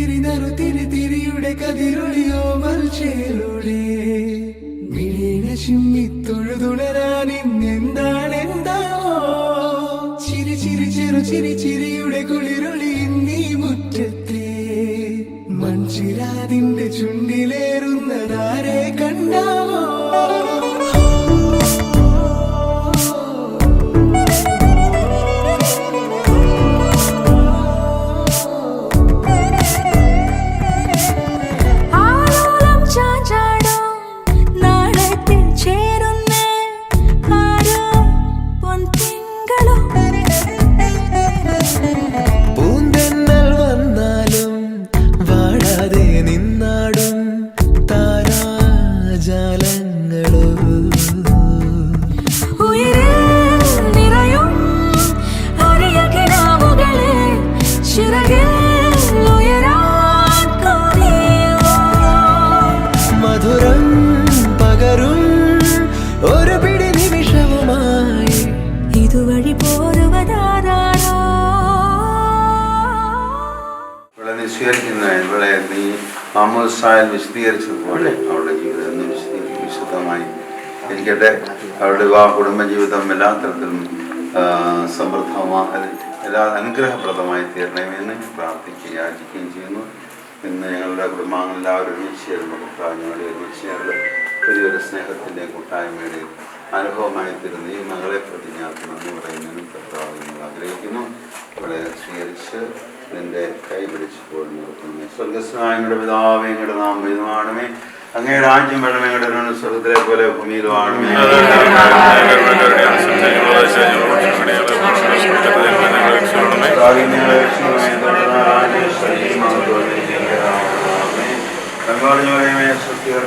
തിരിയുടെ കതിരൊളിയോ മൽച്ചേലൂടെ മിഴീന ചിമ്മി തൊഴുതുണരാൻ ഇന്നെന്താണെന്താവോ ചിരി ചിരി ചെറു ചിരി ചിരിയുടെ കുളിരൊളി നീ മുറ്റത്തെ മൺചിരാതിന്റെ ചുണ്ടിലേറുന്നതാരെ കണ്ടാവോ ഇവിടെ നീ മാമോദിസായിൽ വിശദീകരിച്ചതുപോലെ അവളുടെ ജീവിതം വിശുദ്ധമായി ഇരിക്കട്ടെ. അവരുടെ വിവാഹ കുടുംബജീവിതം എല്ലാ തരത്തിലും എല്ലാ അനുഗ്രഹപ്രദമായി തീരണമെന്ന് പ്രാർത്ഥിക്കുകയും യാചിക്കുകയും ചെയ്യുന്നു. ഇന്ന് ഞങ്ങളുടെ കുടുംബാംഗങ്ങൾ എല്ലാവരും ഒരുമിച്ച് ചേർന്ന് ഞങ്ങളുടെ ഒരുമിച്ച് ഞങ്ങൾ വലിയൊരു സ്നേഹത്തിൻ്റെ കൂട്ടായ്മയുടെ അനുഭവമായി തീരുന്ന ഈ മകളെ പ്രതി ഞങ്ങൾക്ക് നന്ദി പറയുന്നതിനും കർത്താവ് ഞങ്ങൾ ആഗ്രഹിക്കുന്നു. ഇവിടെ സ്വീകരിച്ച് നിന്റെ കൈ പിടിച്ചപ്പോൾ നിർത്തുന്നു. സ്വർഗസ്നായ ഞങ്ങളുടെ പിതാവേ, ഞങ്ങളുടെ നാം ഇതുമാണമേ, അങ്ങേ രാജ്യം വേണമേ, ഞങ്ങളുടെ സ്വർഗത്തിലെ പോലെ ഭൂമിയിലും ആണമേ. സ്ത്രീകൾ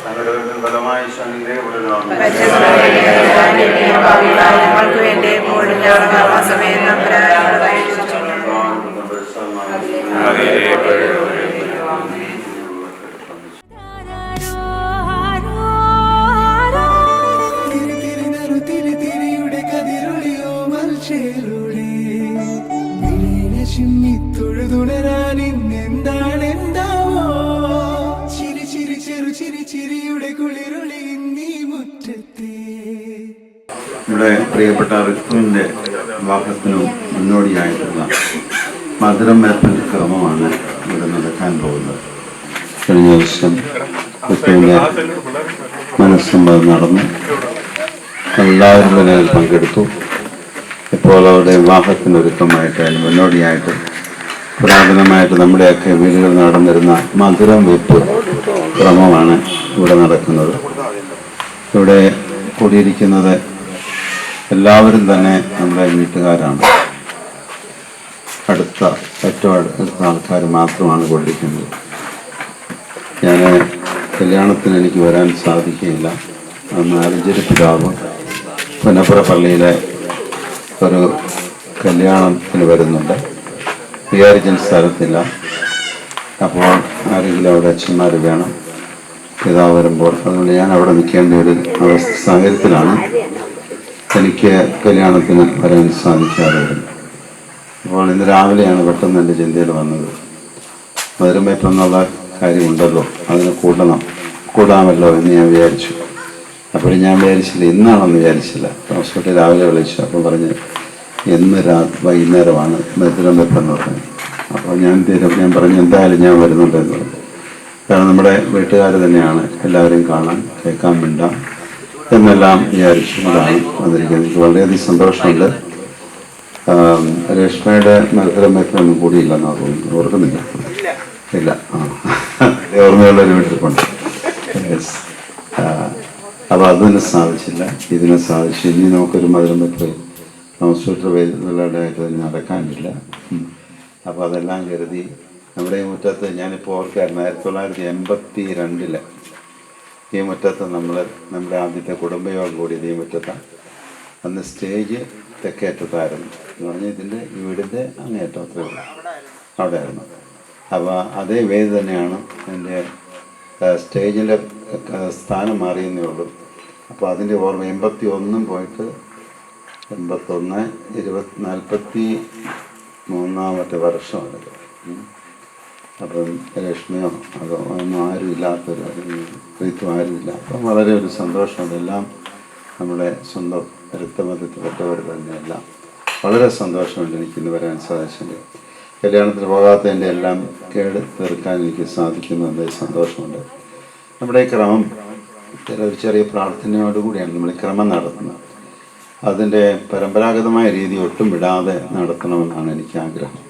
തങ്ങളുടെ ഫലമായി ശനിയുടെ തിരിയുടെ കതിരൊളിയോ മൽച്ചേലൂടെ ചിമ്മി തൊഴുതുണരാൻ ഇന്നെന്താണെന്താവോ ചിരി ചിരി ചെറു ചിരി ചിരിയുടെ കുളിരൊളി നീ മുറ്റത്തെ. ഇവിടെ പ്രിയപ്പെട്ട ഋതുവിൻ്റെ വിവാഹത്തിനും മുന്നോടിയായിട്ടുള്ള മധുരം വേർപ്പൽ ക്രമമാണ് ഇവിടെ നടക്കാൻ പോകുന്നത്. കഴിഞ്ഞ ദിവസം ഋതുവിൻ്റെ മനസ്സമ്മതം നടന്നു, എല്ലാവരും തന്നെ പങ്കെടുത്തു. ഇപ്പോൾ അവരുടെ വിവാഹത്തിനൊരുക്കമായിട്ട് അതിന് മുന്നോടിയായിട്ട് പുരാതനമായിട്ട് നമ്മുടെയൊക്കെ വീടുകൾ നടന്നിരുന്ന മധുരം വെപ്പ് ക്രമമാണ് ഇവിടെ നടക്കുന്നത്. ഇവിടെ കൂടിയിരിക്കുന്നത് എല്ലാവരും തന്നെ നമ്മുടെ വീട്ടുകാരാണ്. ഏറ്റവും അടുത്ത ആൾക്കാർ മാത്രമാണ് കൂടിയിരിക്കുന്നത്. ഞാൻ കല്യാണത്തിന് എനിക്ക് വരാൻ സാധിക്കുകയില്ല. അന്ന് അരഞ്ചേരി പിതാവ് പുന്നപ്പുറ പള്ളിയിലെ ഒരു കല്യാണത്തിന് വരുന്നുണ്ട്. വികാരിച്ചൻ സ്ഥലത്തില്ല. അപ്പോൾ ആരെങ്കിലും അവിടെ അച്ഛന്മാർ വേണം, പിതാവ് വരുമ്പോൾ. അതുകൊണ്ട് ഞാൻ അവിടെ നിൽക്കേണ്ട ഒരു സാഹചര്യത്തിലാണ് എനിക്ക് കല്യാണത്തിന് വരാൻ സാധിക്കാതെ വരുന്നത്. അപ്പോൾ ഇന്ന് രാവിലെയാണ് പെട്ടെന്ന് എൻ്റെ ചിന്തയിൽ വന്നത്, മധുരമേപ്പെന്നുള്ള കാര്യമുണ്ടല്ലോ, അതിന് കൂടാമല്ലോ എന്ന് ഞാൻ വിചാരിച്ചു. അപ്പോൾ ഞാൻ വിചാരിച്ചില്ല, ഇന്നാണെന്ന് വിചാരിച്ചില്ല. ഹോസ്പിറ്റൽ രാവിലെ വിളിച്ചു. അപ്പോൾ പറഞ്ഞ് ഇന്ന് വൈകുന്നേരമാണ് മധുരം വെപ്പെന്ന് പറഞ്ഞു. അപ്പോൾ ഞാൻ പറഞ്ഞു എന്തായാലും ഞാൻ വരുന്നുണ്ടെന്ന് പറഞ്ഞു. കാരണം നമ്മുടെ വീട്ടുകാർ തന്നെയാണ്, എല്ലാവരും കാണാൻ കേൾക്കാൻ മിണ്ടാം എന്നെല്ലാം വിചാരിച്ചു. അതാണ് വന്നിരിക്കുന്നത്. എനിക്ക് വളരെയധികം സന്തോഷമുണ്ട്. രേഷ്മയുടെ മധുരം വെപ്പൊന്നും കൂടിയില്ലെന്നാ തോന്നുന്നു, ഓർക്കുന്നില്ല. ഇല്ല, ഓർമ്മയുള്ളൊരു വീട്ടിൽപ്പുണ്ട്. അപ്പോൾ അതിന് സാധിച്ചില്ല, ഇതിനെ സാധിച്ചു. ഇനി നമുക്കൊരു മധുരം വെപ്പ് ഹോസ്പിറ്റൽ വേദികളുടെയായിട്ട് നടക്കാനില്ല. അപ്പോൾ അതെല്ലാം കരുതി നമ്മുടെ ഈ മുറ്റത്ത് ഞാനിപ്പോൾ ഓർക്കായിരുന്നു, 1982 ഈ മുറ്റത്ത് നമ്മുടെ ആദ്യത്തെ കുടുംബയോഗം കൂടിയത് ഈ മുറ്റത്താണ്. അന്ന് സ്റ്റേജ് തെക്കേറ്റത്തായിരുന്നു എന്ന് പറഞ്ഞാൽ ഇതിൻ്റെ വീടിൻ്റെ അങ്ങേറ്റം അത്രയുള്ളൂ, അവിടെ ആയിരുന്നു. അപ്പോൾ അതേ വേദി തന്നെയാണ് എൻ്റെ സ്റ്റേജിൻ്റെ സ്ഥാനം മാറിയെന്നേ ഉള്ളൂ. അപ്പോൾ അതിൻ്റെ ഓർമ്മ 81 പോയിട്ട് 81, 40, മൂന്നാമത്തെ വർഷമാണിത്. അപ്പം രശ്മിയോ അതോ ഒന്നും ആരുമില്ലാത്തൊരു പ്രീത്തും ആരുമില്ല. അപ്പം വളരെ ഒരു സന്തോഷമുണ്ട്. എല്ലാം നമ്മുടെ സ്വന്തം രക്തബന്ധത്തിൽപ്പെട്ടവർ തന്നെയെല്ലാം വളരെ സന്തോഷമുണ്ട് എനിക്കിന്ന് വരാൻ സാധിച്ചത്. കല്യാണത്തിന് പോകാത്തതിൻ്റെ എല്ലാം കേട് തീർക്കാൻ എനിക്ക് സാധിക്കുന്നുണ്ട്, സന്തോഷമുണ്ട്. നമ്മുടെ ഈ ക്രമം ഒരു ചെറിയ പ്രാർത്ഥനയോടുകൂടിയാണ് നമ്മൾ ഈ ക്രമം നടത്തുന്നത്. അതിൻ്റെ പരമ്പരാഗതമായ രീതി ഒട്ടും വിടാതെ നടത്തണമെന്നാണ് എനിക്ക് ആഗ്രഹം.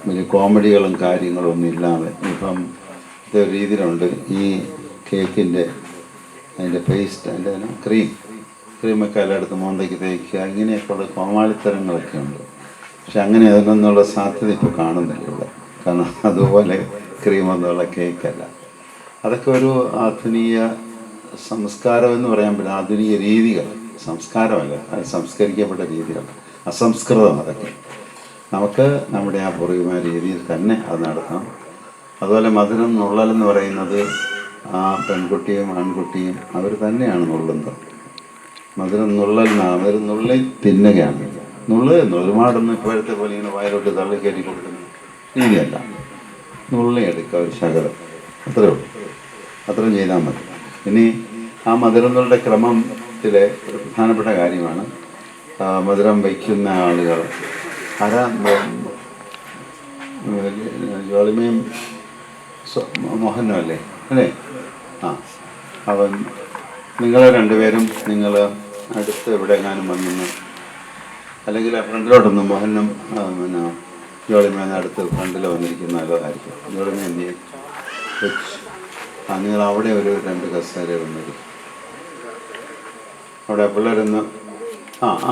വലിയ കോമഡികളും കാര്യങ്ങളും ഒന്നും ഇല്ലാതെ ഇപ്പം ഇതൊരു രീതിയിലുണ്ട്. ഈ കേക്കിൻ്റെ അതിൻ്റെ പേസ്റ്റ്, അതിൻ്റെ ക്രീമൊക്കെ എല്ലായിടത്തും മോന്തയ്ക്ക് തേക്കുക, ഇങ്ങനെയൊക്കെയുള്ള കോമാളിത്തരങ്ങളൊക്കെ ഉണ്ട്. പക്ഷെ അങ്ങനെ അതിനൊന്നുള്ള സാധ്യത ഇപ്പോൾ കാണുന്നില്ല ഇവിടെ. കാരണം അതുപോലെ ക്രീമൊന്നുള്ള കേക്കല്ല. അതൊക്കെ ഒരു ആധുനിക സംസ്കാരം എന്ന് പറയാൻ പറ്റും. ആധുനിക രീതികൾ, സംസ്കാരമല്ല, അത് സംസ്കരിക്കപ്പെട്ട രീതികൾ, അസംസ്കൃതം. അതൊക്കെ നമുക്ക് നമ്മുടെ ആ പൂർവികമായ രീതിയിൽ തന്നെ അത് നടത്താം. അതുപോലെ മധുരം നുള്ളലെന്ന് പറയുന്നത് ആ പെൺകുട്ടിയും ആൺകുട്ടിയും അവർ തന്നെയാണ് നുള്ളുന്നത്. മധുരം നുള്ളലെന്നാണ്. അവർ നുള്ളി തിന്നുകയാണ്. ഒരുപാടൊന്നും ഇപ്പോഴത്തെ പോലെ ഇങ്ങനെ വയലോട്ട് തള്ളി കയറ്റി കൊടുക്കുന്ന രീതിയല്ല. നുള്ളി എടുക്കുക ഒരു ശകലം, അത്രയേ ഉള്ളൂ. അത്രയും ചെയ്താൽ മതി. ഇനി ആ മധുരങ്ങളുടെ ക്രമത്തിലെ ഒരു പ്രധാനപ്പെട്ട കാര്യമാണ് മധുരം വയ്ക്കുന്ന ആളുകൾ. ജോളിമയും മോഹനും അല്ലേ? അവൻ നിങ്ങൾ രണ്ടുപേരും നിങ്ങൾ അടുത്ത് എവിടെയെങ്ങാനും വന്നു, അല്ലെങ്കിൽ ഫ്രണ്ടിലോട്ടൊന്നും മോഹനും പിന്നെ ജോളിമേന്ന് അടുത്ത് ഫ്രണ്ടിൽ വന്നിരിക്കുന്ന നല്ലതായിരിക്കും. ജോളിമ എന്ത് ചെയ്യും? നിങ്ങൾ അവിടെ ഒരു 2 കസേര വന്നിരിക്കും. അവിടെ പിള്ളേരൊന്ന്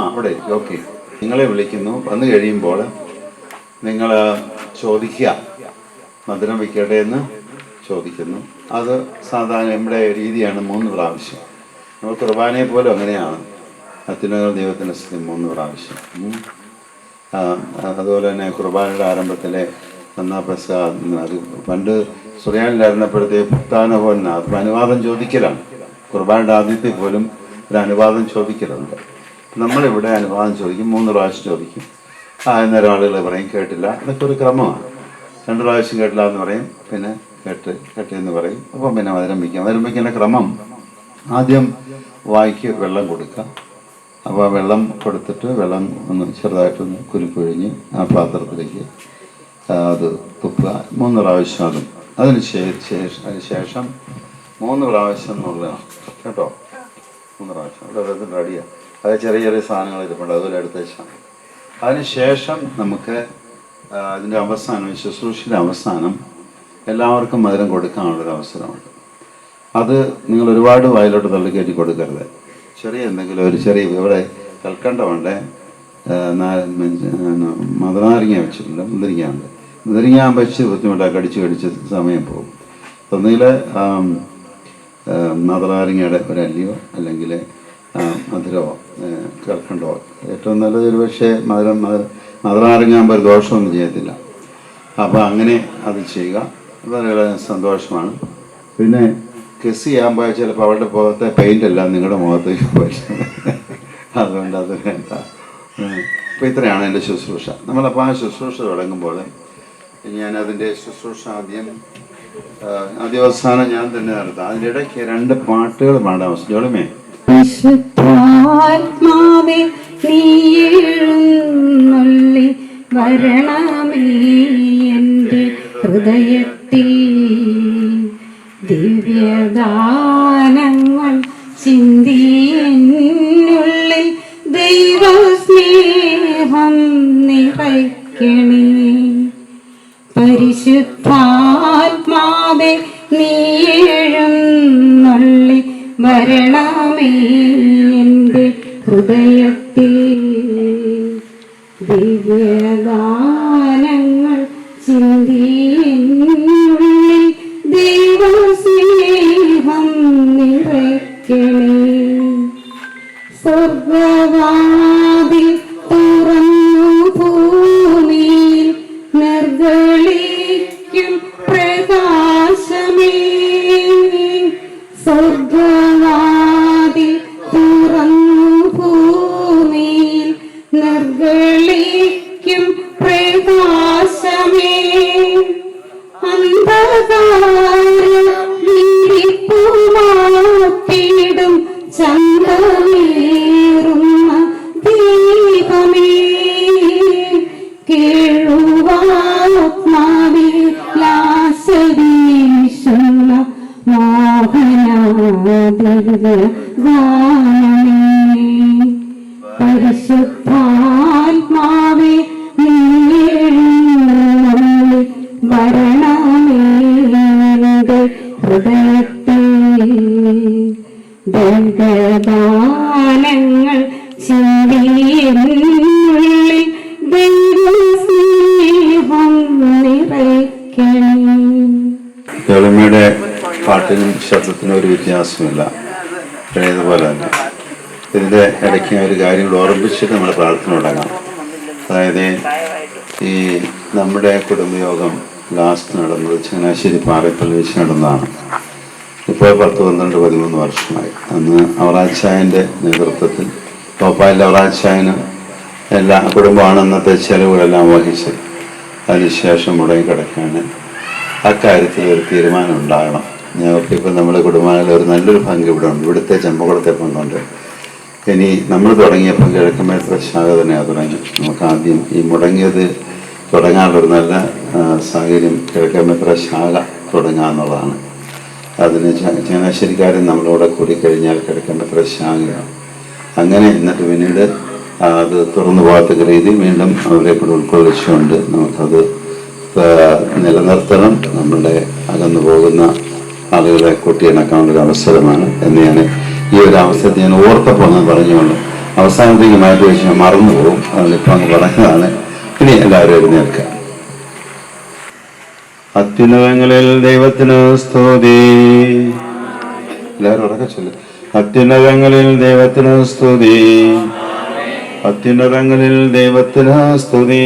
അവിടെ ഓക്കെ. നിങ്ങളെ വിളിക്കുന്നു. വന്നു കഴിയുമ്പോൾ നിങ്ങൾ ചോദിക്കുക, മധുരം വയ്ക്കട്ടെ എന്ന് ചോദിക്കുന്നു. അത് സാധാരണ നമ്മുടെ രീതിയാണ് 3 പ്രാവശ്യം. നമ്മൾ കുർബാനയെ പോലും അങ്ങനെയാണ്. അത്യുന്നത ദൈവത്തിൻ്റെ സ്തുതി 3 പ്രാവശ്യം. അതുപോലെ തന്നെ കുർബാനയുടെ ആരംഭത്തിലെ അത് പണ്ട് സുറിയാനിലായിരുന്നപ്പോഴത്തേക്ക് പുത്താനപോലെയാണ്. അത് അനുവാദം ചോദിക്കലാണ്. കുർബാനയുടെ ആദ്യത്തിൽ പോലും ഒരു അനുവാദം ചോദിക്കലുണ്ട്. നമ്മളിവിടെ അനുവാദം ചോദിക്കും, 3 പ്രാവശ്യം ചോദിക്കും. അന്നേരം ആളുകൾ പറയും കേട്ടില്ല. ഇതൊക്കെ ഒരു ക്രമമാണ്. 2 പ്രാവശ്യം കേട്ടില്ല എന്ന് പറയും, പിന്നെ കേട്ടെന്ന് പറയും. അപ്പം പിന്നെ മധുരം വയ്ക്കുന്ന ക്രമം, ആദ്യം വായിക്ക് വെള്ളം കൊടുക്കുക. അപ്പോൾ വെള്ളം കൊടുത്തിട്ട് വെള്ളം ഒന്ന് ചെറുതായിട്ടൊന്ന് കുലുക്കൊഴിഞ്ഞ് ആ പാത്രത്തിലേക്ക് അത് തുപ്പുക. 3 പ്രാവശ്യം അതും. അതിന് ശേഷം 3 പ്രാവശ്യം എന്നുള്ളതാണ് കേട്ടോ. 3 പ്രാവശ്യം അവിടെ റെഡിയാണ്. അത് ചെറിയ ചെറിയ സാധനങ്ങൾ ഇരിപ്പുണ്ട്, അതുപോലെ എടുത്ത് വെച്ചാൽ. അതിനുശേഷം നമുക്ക് അതിൻ്റെ അവസാനം, ശുശ്രൂഷയുടെ അവസാനം എല്ലാവർക്കും മധുരം കൊടുക്കാനുള്ളൊരു അവസരമുണ്ട്. അത് നിങ്ങൾ ഒരുപാട് വായിലോട്ട് തള്ളിക്കയറ്റി കൊടുക്കരുത്. ചെറിയ എന്തെങ്കിലും ഒരു ചെറിയ ഇവിടെ കൽക്കണ്ടമുണ്ട്, മധുനാരങ്ങ വെച്ചിട്ടുണ്ട്, മുന്തിരിങ്ങ വെച്ച് ബുദ്ധിമുട്ടാണ്. കടിച്ച് സമയം പോകും. ഒന്നുകിൽ മധുനാരങ്ങയുടെ ഒരു അല്ലിയോ അല്ലെങ്കിൽ മധുരമോ കൽക്കണ്ടോ. ഏറ്റവും നല്ലത് ഒരു പക്ഷേ മധുനാരങ്ങാകുമ്പോൾ ഒരു ദോഷമൊന്നും ചെയ്യത്തില്ല. അപ്പോൾ അങ്ങനെ അത് ചെയ്യുക. വളരെ സന്തോഷമാണ്. പിന്നെ കിസ് ചെയ്യാൻ ചിലപ്പോൾ അവളുടെ മുഖത്തെ പെയിൻ്റെല്ലാം നിങ്ങളുടെ മുഖത്തേക്ക് പോയി. അതുകൊണ്ട് അത് വേണ്ട. അപ്പോൾ ഇത്രയാണ് എൻ്റെ ശുശ്രൂഷ. നമ്മളപ്പോൾ ആ ശുശ്രൂഷ തുടങ്ങുമ്പോൾ ഞാനതിൻ്റെ ശുശ്രൂഷ ആദ്യാവസാനം ഞാൻ തന്നെ നടത്താം. അതിൻ്റെ ഇടയ്ക്ക് 2 പാട്ടുകൾ പാടാം. ജോളിമേ, പരിശുദ്ധാത്മാവേ നീ എഴുന്നള്ളി വരണമേ എൻ്റെ ഹൃദയത്തിൽ, ദിവ്യദാനങ്ങൾ ചിന്തി എന്നുള്ളിൽ ദൈവസ്നേഹം നിറയ്ക്കണേ. പരിശുദ്ധാത്മാവേ നീ എഴുന്നള്ളി വരണമേ എൻ്റെ ഹൃദയത്തിൽ, ദിവ്യദാനങ്ങൾ ചിന്തി എന്നുള്ളിൽ ദൈവസ്നേഹം നിറയ്ക്കണേ. സ്വർഗവാതിൽ തുറന്നു ഭൂമിയിൽ നിർഗളിക്കും പ്രകാശമേ. സ്വർഗവാതിൽ തുറന്നു ഭൂമിയിൽ നിർഗളിക്കും പരിശുദ്ധാത്മാവേ വരണമേ ഹൃദയത്തെ ദൈവദാനങ്ങൾ ചിന്തിയുള്ളിൽ ദൈവസ്നേഹം നിറയ്ക്കണം. കേളമ്മയുടെ പാട്ടിനും ശബ്ദത്തിനും ഒരു വ്യത്യാസമില്ല, പഴയതുപോലെ തന്നെ. ഇതിൻ്റെ ഇടയ്ക്ക് ഒരു കാര്യം കൂടെ ഓർമ്മിച്ചിട്ട് നമ്മൾ പ്രാർത്ഥന തുടങ്ങാം. അതായത് ഈ നമ്മുടെ കുടുംബയോഗം ലാസ്റ്റ് നടന്നത് ചങ്ങനാശ്ശേരി പാറേപ്പള്ളി വെച്ച് നടന്നതാണ്. ഇപ്പോൾ 10-12-13 വർഷമായി. അന്ന് അവറാച്ചായൻ്റെ നേതൃത്വത്തിൽ ഭോപ്പാലിലെ അവറാച്ചായനും എല്ലാ കുടുംബമാണ് അന്നത്തെ ചെലവുകളെല്ലാം വഹിച്ചത്. അതിനുശേഷം മുടങ്ങി കിടക്കാണ്. അക്കാര്യത്തിൽ ഒരു തീരുമാനം ഉണ്ടാകണം. ഞങ്ങൾക്കിപ്പോൾ നമ്മുടെ കുടുംബങ്ങളിൽ ഒരു നല്ലൊരു പങ്ക് ഇവിടെ ഉണ്ട്. ഇവിടുത്തെ ചെമ്പകുളത്തെ പങ്കുണ്ട്. ഇനി നമ്മൾ തുടങ്ങിയപ്പോൾ കിഴക്കമേത്ര ശാഖ തന്നെയാണ് തുടങ്ങി. നമുക്ക് ആദ്യം ഈ മുടങ്ങിയത് തുടങ്ങാനുള്ളൊരു നല്ല സാഹചര്യം കിഴക്കമേത്ര ശാഖ തുടങ്ങാമെന്നുള്ളതാണ്. അതിന് ചങ്ങനാശ്ശേരിക്കാരൻ നമ്മളോടെ കൂടിക്കഴിഞ്ഞാൽ കിഴക്കമേത്ര ശാഖയാണ്. അങ്ങനെ എന്നിട്ട് പിന്നീട് അത് തുറന്നു പോകാത്ത രീതി വീണ്ടും അവരെ കൂടെ ഉൾക്കൊള്ളിച്ചുകൊണ്ട് നമുക്കത് നിലനിർത്തണം. നമ്മളുടെ അകന്നു പോകുന്ന ആളുകളെ കൂട്ടിയിണക്കാനുള്ള ഒരു അവസരമാണ് എന്ന് ഞാൻ ഈ ഒരു അവസരത്തിൽ ഞാൻ ഓർത്തപ്പോൾ എന്ന് പറഞ്ഞുകൊണ്ട് അവസാനത്തേക്ക് മാറ്റി വെച്ച് ഞാൻ മറന്നുപോകും. അതുകൊണ്ടിപ്പോൾ അങ്ങ് പറഞ്ഞതാണ്. ഇനി എല്ലാവരും എഴുന്നേൽക്കാം. അത്യുന്നതങ്ങളിൽ ദൈവത്തിന് സ്തുതി. എല്ലാവരും ഉറക്കെ ചൊല്ലും. അത്യുന്നതങ്ങളിൽ ദൈവത്തിന് സ്തുതി. അത്യുന്നതങ്ങളിൽ ദൈവത്തിന് സ്തുതി.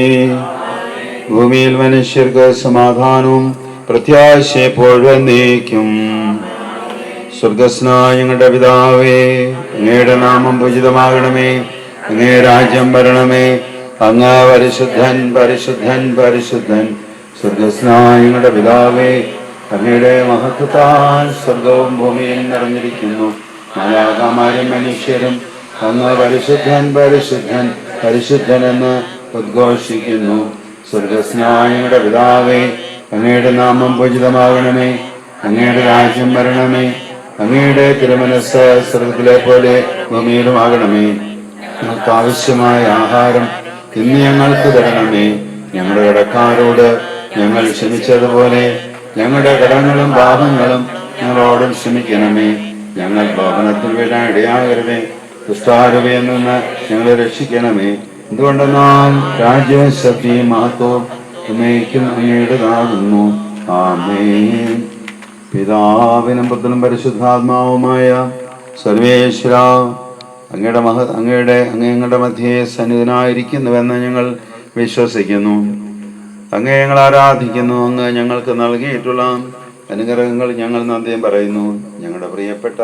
ഭൂമിയിൽ മനുഷ്യർക്ക് സമാധാനവും പ്രത്യാശയെപ്പോഴും നീക്കും. സ്വർഗസ്നായ ഞങ്ങളുടെ പിതാവേ, അങ്ങയുടെ നാമം പൂജിതമാകണമേ. അങ്ങേ രാജ്യം വരണമേ. അങ്ങ് പരിശുദ്ധൻ പരിശുദ്ധൻ പരിശുദ്ധൻ. സ്വർഗസ്നായ ഞങ്ങളുടെ പിതാവേ, അങ്ങയുടെ മഹത്വത്താൽ സ്വർഗവും ഭൂമിയും നിറഞ്ഞിരിക്കുന്നു. മാലാഖമാരും മനുഷ്യരും അങ്ങ് പരിശുദ്ധൻ പരിശുദ്ധൻ പരിശുദ്ധൻ എന്ന് ഉദ്ഘോഷിക്കുന്നു. സ്വർഗസ്നായ ഞങ്ങളുടെ പിതാവേ, അങ്ങയുടെ നാമം പൂജിതമാകണമേ. അങ്ങയുടെ രാജ്യം വരണമേ. അങ്ങയുടെ തിരുമനസ്സ് സ്വർഗത്തിലെ പോലെ ഭൂമിയിലുമാകണമേ. ഞങ്ങൾക്ക് ആവശ്യമായ ആഹാരം ഇന്ന് ഞങ്ങൾക്ക് തരണമേ. ഞങ്ങളുടെ കടക്കാരോട് ഞങ്ങൾ ക്ഷമിച്ചതുപോലെ ഞങ്ങളുടെ കടങ്ങളും പാപങ്ങളും ഞങ്ങളോടും ക്ഷമിക്കണമേ. ഞങ്ങൾ പാപത്തിൽ വീഴാൻ ഇടയാകരുതേ. ദുഷ്ടാരൂപയിൽ നിന്ന് ഞങ്ങളെ രക്ഷിക്കണമേ. എന്തുകൊണ്ടെന്നാൽ രാജ്യവും ശക്തിയും മഹത്വവും എന്നേക്കും അങ്ങയുടേതാകുന്നു. ആമേൻ. പിതാവിനും പുത്രനും പരിശുദ്ധാത്മാവുമായ സർവേശ്വര, അങ്ങയുടെ മധ്യേ സന്നിധനായിരിക്കുന്നുവെന്ന് ഞങ്ങൾ വിശ്വസിക്കുന്നു. അങ്ങേ ഞങ്ങൾ ആരാധിക്കുന്നു. അങ്ങ് ഞങ്ങൾക്ക് നൽകിയിട്ടുള്ള അനുഗ്രഹങ്ങൾ ഞങ്ങൾ നന്ദി പറയുന്നു. ഞങ്ങളുടെ പ്രിയപ്പെട്ട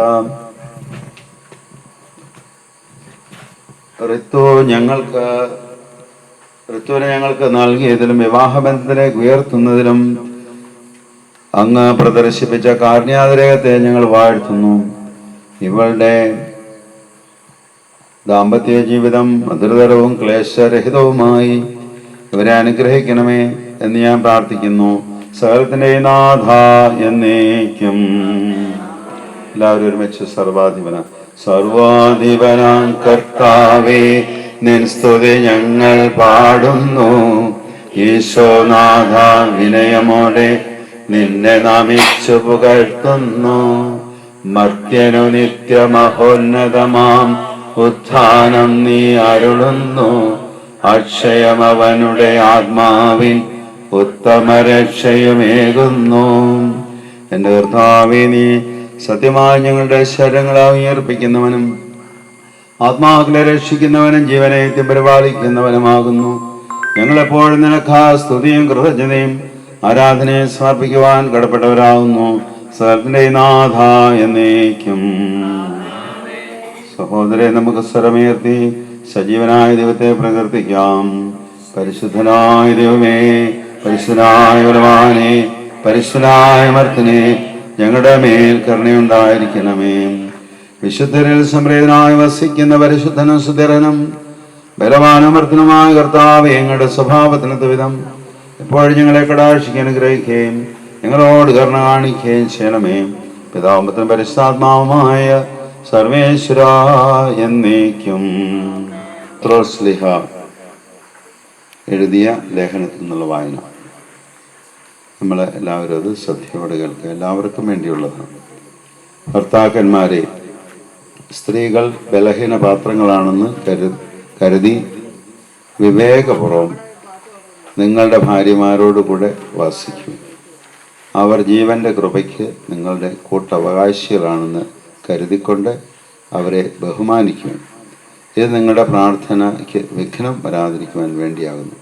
ഋത്തുവിനെ ഞങ്ങൾക്ക് നൽകിയതിലും വിവാഹബന്ധത്തിലേക്ക് ഉയർത്തുന്നതിലും അങ്ങ് പ്രദർശിപ്പിച്ച കാരുണ്യാതിരേകത്തെ ഞങ്ങൾ വാഴ്ത്തുന്നു. ഇവളുടെ ദാമ്പത്യ ജീവിതം മധുരതരവും ക്ലേശരഹിതവുമായി ഇവരെ അനുഗ്രഹിക്കണമേ എന്ന് ഞാൻ പ്രാർത്ഥിക്കുന്നു. സകലത്തിന്റെ നാഥ എന്നേക്കും. എല്ലാവരും ഒരുമിച്ച് സർവാധിപനാം കർത്താവേ, നിൻ സ്തുതി ഞങ്ങൾ പാടുന്നു. ഈശോനാഥ, വിനയമോടെ നിന്നെ നമിച്ചു പുകഴ്ത്തുന്നു. മർത്യനു നിത്യമഹോന്നതമാം ഉത്ഥാനം നീ അരുളുന്നു. അക്ഷയമവനുടെ ആത്മാവിൻ ഉത്തമരക്ഷയുമേകുന്നു. എൻ്റെ കർത്താവേ, നീ സത്യമായി ഞങ്ങളുടെ ശരങ്ങളെ ഉയർപ്പിക്കുന്നവനും ആത്മാക്കളെ രക്ഷിക്കുന്നവനും ജീവനെ പരിപാലിക്കുന്നവനുമാകുന്നു. ഞങ്ങളെപ്പോഴും നിനക്ക് സ്തുതിയും കൃതജ്ഞതയും ആരാധനയെ സമർപ്പിക്കുവാൻ കടപ്പെട്ടവരാകുന്നു. സകലത്തിന്റെ നാഥ എന്നേക്കും. സഹോദരെ, നമുക്ക് സ്വരമുയർത്തി സജീവനായ ദൈവത്തെ പ്രകീർത്തിക്കാം. പരിശുദ്ധനായ ദൈവമേ, പരിശുദ്ധനായ ബലവാനേ, പരിശുദ്ധനായ അമർത്തനേ, ഞങ്ങളുടെ മേൽ കരുണയുണ്ടായിരിക്കണമേ. വിശുദ്ധരിൽ സംപ്രീതനായി വസിക്കുന്ന പരിശുദ്ധനും സുധരനും ബലവാനമർത്തനുമായ കർത്താവേ, ഞങ്ങളുടെ സ്വഭാവത്തിനൊത്ത വിധം എപ്പോഴും ഞങ്ങളെ കടാക്ഷിക്കാൻ അനുഗ്രഹിക്കുകയും ഞങ്ങളോട് കരുണ കാണിക്കുകയും ചെയ്യണമേ. പിതാവുമ്പത്തിനും പരിശുദ്ധാത്മാവുമായ സർവേശ്വര എന്നേക്കും. പത്രോസ്ലീഹ എഴുതിയ ലേഖനത്തിൽ നിന്നുള്ള വായന. നമ്മൾ എല്ലാവരും അത് ശ്രദ്ധയോടെ കേൾക്കുക. എല്ലാവർക്കും വേണ്ടിയുള്ളതാണ്. ഭർത്താക്കന്മാരെ, സ്ത്രീകൾ ബലഹീന പാത്രങ്ങളാണെന്ന് കരുതി വിവേകപൂർവം നിങ്ങളുടെ ഭാര്യമാരോടുകൂടെ വസിക്കും. അവർ ജീവന്റെ കൃപയ്ക്ക് നിങ്ങളുടെ കൂട്ടവകാശികളാണെന്ന് കരുതിക്കൊണ്ട് അവരെ ബഹുമാനിക്കും. ഇത് നിങ്ങളുടെ പ്രാർത്ഥനയ്ക്ക് വിഘ്നം വരാതിരിക്കുവാൻ വേണ്ടിയാകുന്നു.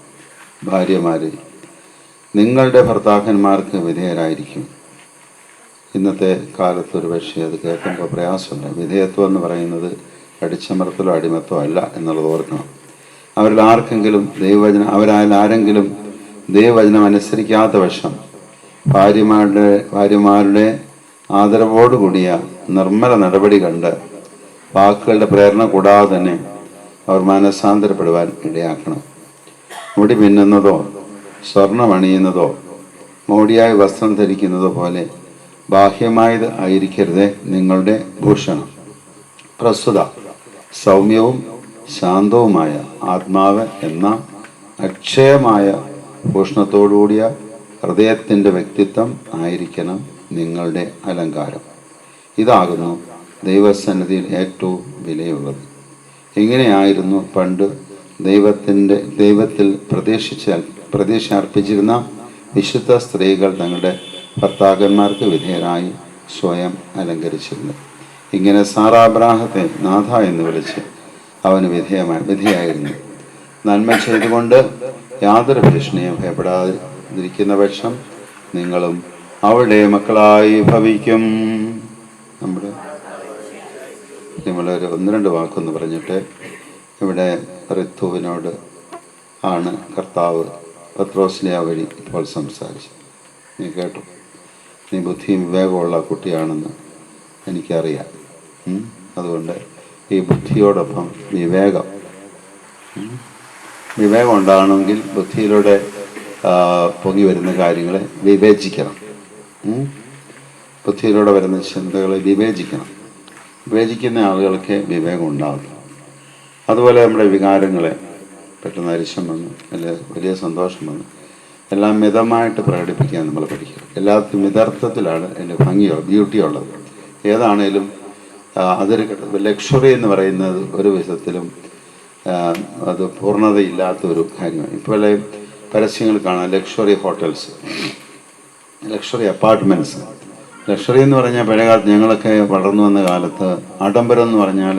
ഭാര്യമാരെ, നിങ്ങളുടെ ഭർത്താക്കന്മാർക്ക് വിധേയരായിരിക്കും. ഇന്നത്തെ കാലത്ത് ഒരു പക്ഷേ അത് കേൾക്കുമ്പോൾ പ്രയാസമുണ്ട്. വിധേയത്വം എന്ന് പറയുന്നത് അടിച്ചമർത്തലോ അടിമത്തോ അല്ല എന്നുള്ളത് ഓർക്കണം. അവരാരെങ്കിലും ദൈവവചനം അനുസരിക്കാത്ത പക്ഷം ഭാര്യമാരുടെ ആദരവോടുകൂടിയ നിർമ്മല നടപടി കണ്ട് വാക്കുകളുടെ പ്രേരണ കൂടാതെ തന്നെ അവർ മാനസാന്തരപ്പെടുവാൻ ഇടയാക്കണം. മുടി പിന്നുന്നതോ സ്വർണം അണിയുന്നതോ മോടിയായ വസ്ത്രം ധരിക്കുന്നതോ പോലെ ബാഹ്യമായത് ആയിരിക്കരുതേ നിങ്ങളുടെ ഭൂഷണം. പ്രസ്തുത സൗമ്യവും ശാന്തവുമായ ആത്മാവ് എന്ന അക്ഷയമായ ഭൂഷണത്തോടുകൂടിയ ഹൃദയത്തിൻ്റെ വ്യക്തിത്വം ആയിരിക്കണം നിങ്ങളുടെ അലങ്കാരം. ഇതാകുന്നു ദൈവസന്നിധിയിൽ ഏറ്റവും വിലയുള്ളത്. ഇങ്ങനെയായിരുന്നു പണ്ട് ദൈവത്തിൽ പ്രതീക്ഷ അർപ്പിച്ചിരുന്ന വിശുദ്ധ സ്ത്രീകൾ തങ്ങളുടെ ഭർത്താക്കന്മാർക്ക് വിധേയരായി സ്വയം അലങ്കരിച്ചിരുന്നത്. ഇങ്ങനെ സാറാ അബ്രാഹത്തെ നാഥ എന്ന് വിളിച്ച് അവന് വിധേയായിരുന്നു. നന്മ ചെയ്തുകൊണ്ട് യാതൊരു ഭീഷണിയും ഭയപ്പെടാതിരിക്കുന്ന പക്ഷം നിങ്ങളും അവളുടെ മക്കളായി ഭവിക്കും. നമ്മളൊരു 1-2 വാക്കൊന്ന് പറഞ്ഞിട്ട് ഇവിടെ ഋത്തുവിനോട് ആണ് കർത്താവ് പത്രോസ്ലീഹ വഴി ഇപ്പോൾ സംസാരിച്ചു. നീ കേട്ടു, നീ ബുദ്ധിയും വിവേകമുള്ള കുട്ടിയാണെന്ന് എനിക്കറിയാം. അതുകൊണ്ട് ഈ ബുദ്ധിയോടൊപ്പം വിവേകം ഉണ്ടാകണമെങ്കിൽ ബുദ്ധിയിലൂടെ പൊങ്ങി വരുന്ന കാര്യങ്ങളെ വിവേചിക്കണം. ബുദ്ധിയിലൂടെ വരുന്ന ചിന്തകളെ വിവേചിക്കണം. വിവേചിക്കുന്ന ആളുകൾക്ക് വിവേകം ഉണ്ടാകും. അതുപോലെ നമ്മുടെ വികാരങ്ങളെ പെട്ടെന്ന് അരിശം വന്നു അല്ലെ വലിയ സന്തോഷം വന്നു എല്ലാം മിതമായിട്ട് പ്രകടിപ്പിക്കാൻ നമ്മൾ പഠിക്കുക. എല്ലാത്തിനും മിതർത്ഥത്തിലാണ് അതിൻ്റെ ബ്യൂട്ടിയുള്ളത്. ഏതാണേലും അതൊരു ലക്ഷറി എന്ന് പറയുന്നത് ഒരു വിധത്തിലും അത് പൂർണ്ണതയില്ലാത്ത ഒരു കാര്യമാണ്. ഇപ്പോൾ പരസ്യങ്ങൾ കാണാം, luxury hotels, luxury apartments. Luxury എന്ന് പറഞ്ഞാൽ പഴയകാലത്ത് ഞങ്ങളൊക്കെ വളർന്നു വന്ന കാലത്ത് ആഡംബരം എന്ന് പറഞ്ഞാൽ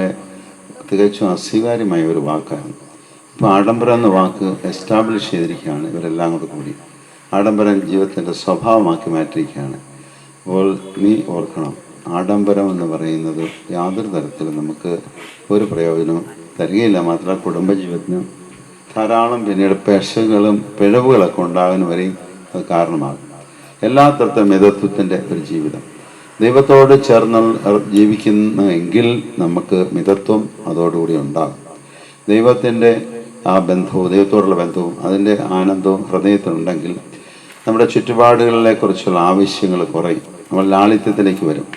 തികച്ചും അസ്വീകാര്യമായ ഒരു വാക്കാണ്. ഇപ്പോൾ ആഡംബരം എന്ന വാക്ക് എസ്റ്റാബ്ലിഷ് ചെയ്തിരിക്കുകയാണ് ഇവരെല്ലാം കൂടി. ആഡംബരം ജീവിതത്തിൻ്റെ സ്വഭാവമാക്കി മാറ്റിയിരിക്കുകയാണ്. അപ്പോൾ നീ ഓർക്കണം, ആഡംബരം എന്ന് പറയുന്നത് യാതൊരു തരത്തിലും നമുക്ക് ഒരു പ്രയോജനവും തരികയില്ല. മാത്രമല്ല കുടുംബജീവിതത്തിന് ധാരാളം പിന്നീട് പിഴവുകളൊക്കെ ഉണ്ടാകുന്ന വരെയും അത് കാരണമാകും. എല്ലാ തരത്തിലും മിതത്വത്തിൻ്റെ ഒരു ജീവിതം ദൈവത്തോട് ചേർന്ന് ജീവിക്കുന്നെങ്കിൽ നമുക്ക് മിതത്വം അതോടുകൂടി ഉണ്ടാകും. ദൈവത്തിൻ്റെ ആ ബന്ധവും ദൈവത്തോടുള്ള ബന്ധവും അതിൻ്റെ ആനന്ദവും ഹൃദയത്തിലുണ്ടെങ്കിൽ നമ്മുടെ ചുറ്റുപാടുകളെക്കുറിച്ചുള്ള ആവശ്യങ്ങൾ കുറയും. നമ്മൾ ലാളിത്യത്തിലേക്ക് വരും.